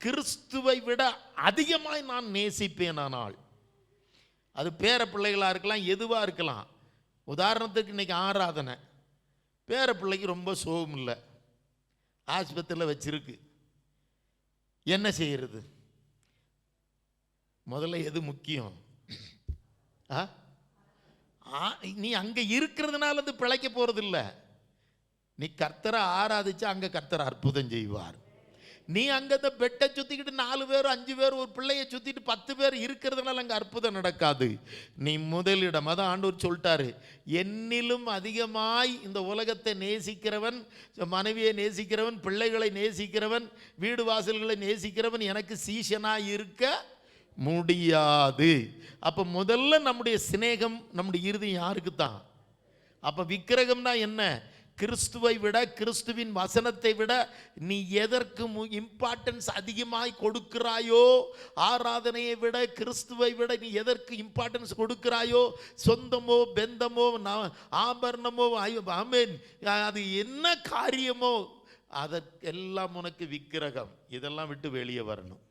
கிறிஸ்துவை விட அதிகமாய் நான் நேசிப்பேனானால், அது பேர பிள்ளைகளாக இருக்கலாம், எதுவாக இருக்கலாம். உதாரணத்துக்கு இன்றைக்கி ஆராதனை, பேர பிள்ளைக்கு ரொம்ப சோகம் இல்லை, ஆஸ்பத்திரியில் வச்சிருக்கு. என்ன செய்யறது? முதல்ல எது முக்கியம்? நீ அங்கே இருக்கிறதுனால அது பிழைக்க போகிறது இல்லை. நீ கர்த்தரை ஆராதிச்சா அங்கே கர்த்தரை அற்புதம் செய்வார். நீ அங்கே இந்த பெட்டை சுற்றிக்கிட்டு 4 பேர் 5 பேர் ஒரு பிள்ளையை சுற்றிட்டு 10 பேர் இருக்கிறதுனால அங்கே அற்புதம் நடக்காது. நீ முதலிடம். அதான் ஆண்டவர் சொல்லிட்டாரு, என்னிலும் அதிகமாய் இந்த உலகத்தை நேசிக்கிறவன், மனைவியை நேசிக்கிறவன், பிள்ளைகளை நேசிக்கிறவன், வீடு வாசல்களை நேசிக்கிறவன் எனக்கு சீஷனாக இருக்க முடியாது. அப்போ முதல்ல நம்முடைய சிநேகம், நம்முடைய இருதயம் யாருக்கு தான்? அப்போ விக்கிரகம்னா என்ன? கிறிஸ்துவை விட, கிறிஸ்துவின் வசனத்தை விட நீ எதற்கு இம்பார்ட்டன்ஸ் அதிகமாய் கொடுக்கிறாயோ, ஆராதனையை விட கிறிஸ்துவை விட நீ எதற்கு இம்பார்ட்டன்ஸ் கொடுக்கிறாயோ, சொந்தமோ பெந்தமோ ஆபரணமோ, ஆமென், அது என்ன காரியமோ அதற்கெல்லாம் உனக்கு விக்கிரகம். இதெல்லாம் விட்டு வெளியே வரணும்.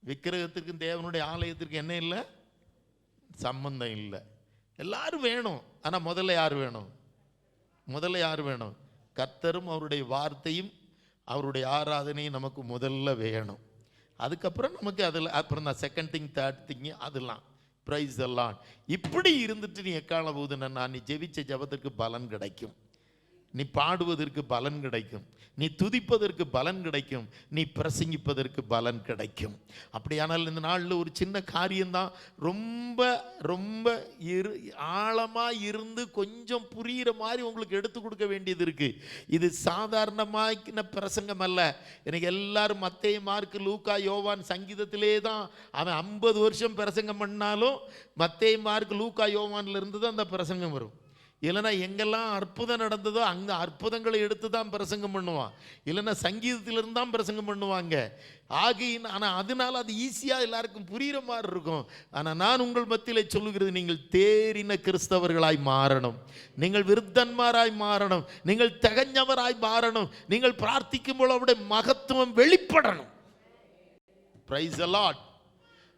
விக்கிரகத்திற்கும் தேவனுடைய ஆலயத்திற்கு என்ன இல்லை? சம்பந்தம் இல்லை. எல்லாரும் வேணும். ஆனால் முதல்ல யார் வேணும்? முதல்ல யார் வேணும்? கர்த்தரும் அவருடைய வார்த்தையும் அவருடைய ஆராதனையும் நமக்கு முதல்ல வேணும். அதுக்கப்புறம் நமக்கு அதில் அப்புறம் தான் செகண்ட் திங், தேர்ட் திங், அதெல்லாம் ப்ரைஸ் எல்லாம். இப்படி இருந்துட்டு நீ எக்கால போதுன்னா நீ ஜெபிச்ச ஜபத்திற்கு பலன் கிடைக்கும், நீ பாடுவதற்கு பலன் கிடைக்கும், நீ துதிப்பதற்கு பலன் கிடைக்கும், நீ பிரசங்கிப்பதற்கு பலன் கிடைக்கும். அப்படியானால் இந்த நாளில் ஒரு சின்ன காரியம்தான், ரொம்ப ரொம்ப ஆழமாக இருந்து கொஞ்சம் புரிகிற மாதிரி உங்களுக்கு எடுத்து கொடுக்க வேண்டியது இருக்குது. இது சாதாரணமான பிரசங்கம் அல்ல. எனக்கு எல்லாரும் மத்தேயு, மார்க்கு, லூக்கா, யோவான் சங்கீதத்திலே தான் அவன் 50 வருஷம் பிரசங்கம் பண்ணாலும் மத்தேயு, மார்க்கு, லூக்கா, யோவான்ல இருந்து தான் அந்த பிரசங்கம் வரும். இல்லைன்னா எங்கெல்லாம் அற்புதம் நடந்ததோ அங்கே அற்புதங்களை எடுத்து தான் பிரசங்கம் பண்ணுவான். இல்லைன்னா சங்கீதத்திலிருந்து தான் பிரசங்கம் பண்ணுவாங்க. ஆனால் அதனால அது ஈஸியாக எல்லாருக்கும் புரிகிற மாதிரி இருக்கும். ஆனால் நான் உங்கள் மத்தியில் சொல்லுகிறது, நீங்கள் தேறின கிறிஸ்தவர்களாய் மாறணும், நீங்கள் விருத்தன்மாராய் மாறணும், நீங்கள் திகஞ்சவராய் மாறணும், நீங்கள் பிரார்த்திக்கும் போது அவருடைய மகத்துவம் வெளிப்படணும். Price the Lord.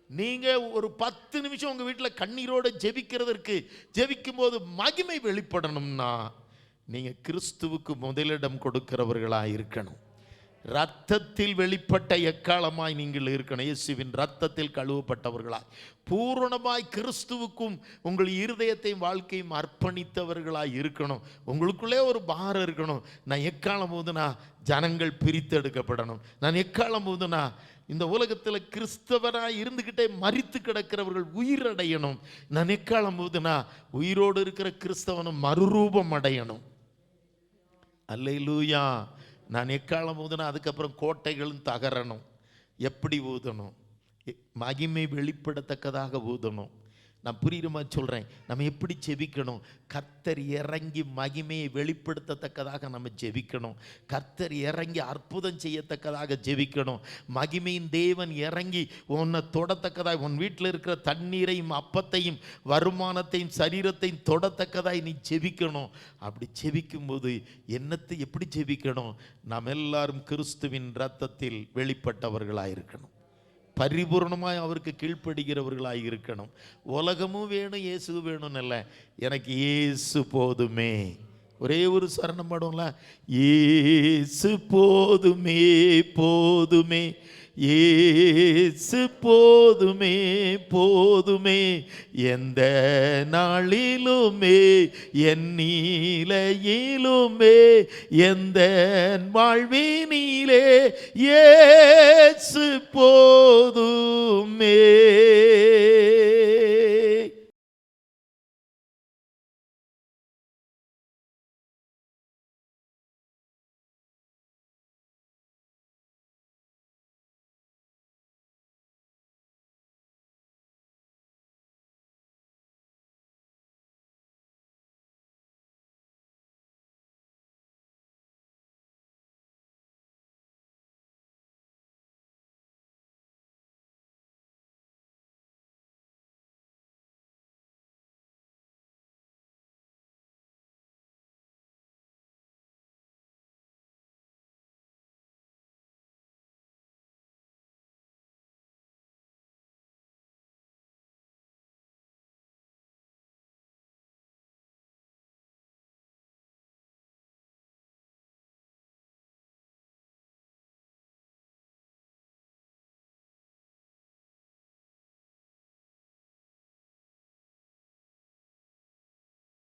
நீங்கள் ஒரு 10 நிமிஷம் உங்கள் வீட்டில் கண்ணீரோடு ஜெபிக்கும் போது மகிமை வெளிப்படணும்னா நீங்கள் கிறிஸ்துவுக்கு முதலிடம் கொடுக்கிறவர்களாக இருக்கணும். ரத்தத்தில் வெளிப்பட்ட எக்காலமாய் நீங்கள் இருக்கணும். இயேசுவின் ரத்தத்தில் கழுவப்பட்டவர்களாய் பூரணமாய் கிறிஸ்துவுக்கும் உங்கள் இருதயத்தையும் வாழ்க்கையும் அர்ப்பணித்தவர்களாய் இருக்கணும். உங்களுக்குள்ளே ஒரு பாரம் இருக்கணும். நான் எக்காலம் போதுனா ஜனங்கள் பிரித்தெடுக்கப்படணும். நான் எக்காலம் போதுனா இந்த உலகத்தில் கிறிஸ்தவராய் இருந்துக்கிட்டே மரித்து கிடக்கிறவர்கள் உயிரடையணும். நான் எக்காலம் போதுனா உயிரோடு இருக்கிற கிறிஸ்தவனும் மறுரூபம் அடையணும். அல்லேலூயா. நான் எக்காலம் ஊதுனா அதுக்கப்புறம் கோட்டைகளும் தகரணும். எப்படி ஊதணும்? மகிமை வெளிப்படத்தக்கதாக ஊதணும். நான் புரியுமா சொல்கிறேன்? நம்ம எப்படி ஜெபிக்கணும்? கர்த்தர் இறங்கி மகிமையை வெளிப்படுத்தத்தக்கதாக நம்ம ஜெபிக்கணும். கர்த்தர் இறங்கி அற்புதம் செய்யத்தக்கதாக ஜெபிக்கணும். மகிமையின் தேவன் இறங்கி உன்னை தொடத்தக்கதாய், உன் வீட்டில் இருக்கிற தண்ணீரையும் அப்பத்தையும் வருமானத்தையும் சரீரத்தையும் தொடத்தக்கதாய் நீ ஜெபிக்கணும். அப்படி ஜெபிக்கும்போது எப்படி ஜெபிக்கணும்? நாம் எல்லாரும் கிறிஸ்துவின் இரத்தத்தில் வெளிப்பட்டவர்களாக இருக்கணும். பரிபூர்ணமாய் அவருக்கு கீழ்ப்படுகிறவர்களாக இருக்கணும். உலகமும் வேணும், இயேசு வேணும்னு இல்லை, எனக்கு இயேசு போதுமே. ஒரே ஒரு சரணம் பாடும்ல, இயேசு போதுமே போதுமே, இயேசு போதுமே போதுமே, எந்த நாளிலுமே என் நீலையிலுமே எந்த வாழ்வினிலே இயேசு போதுமே.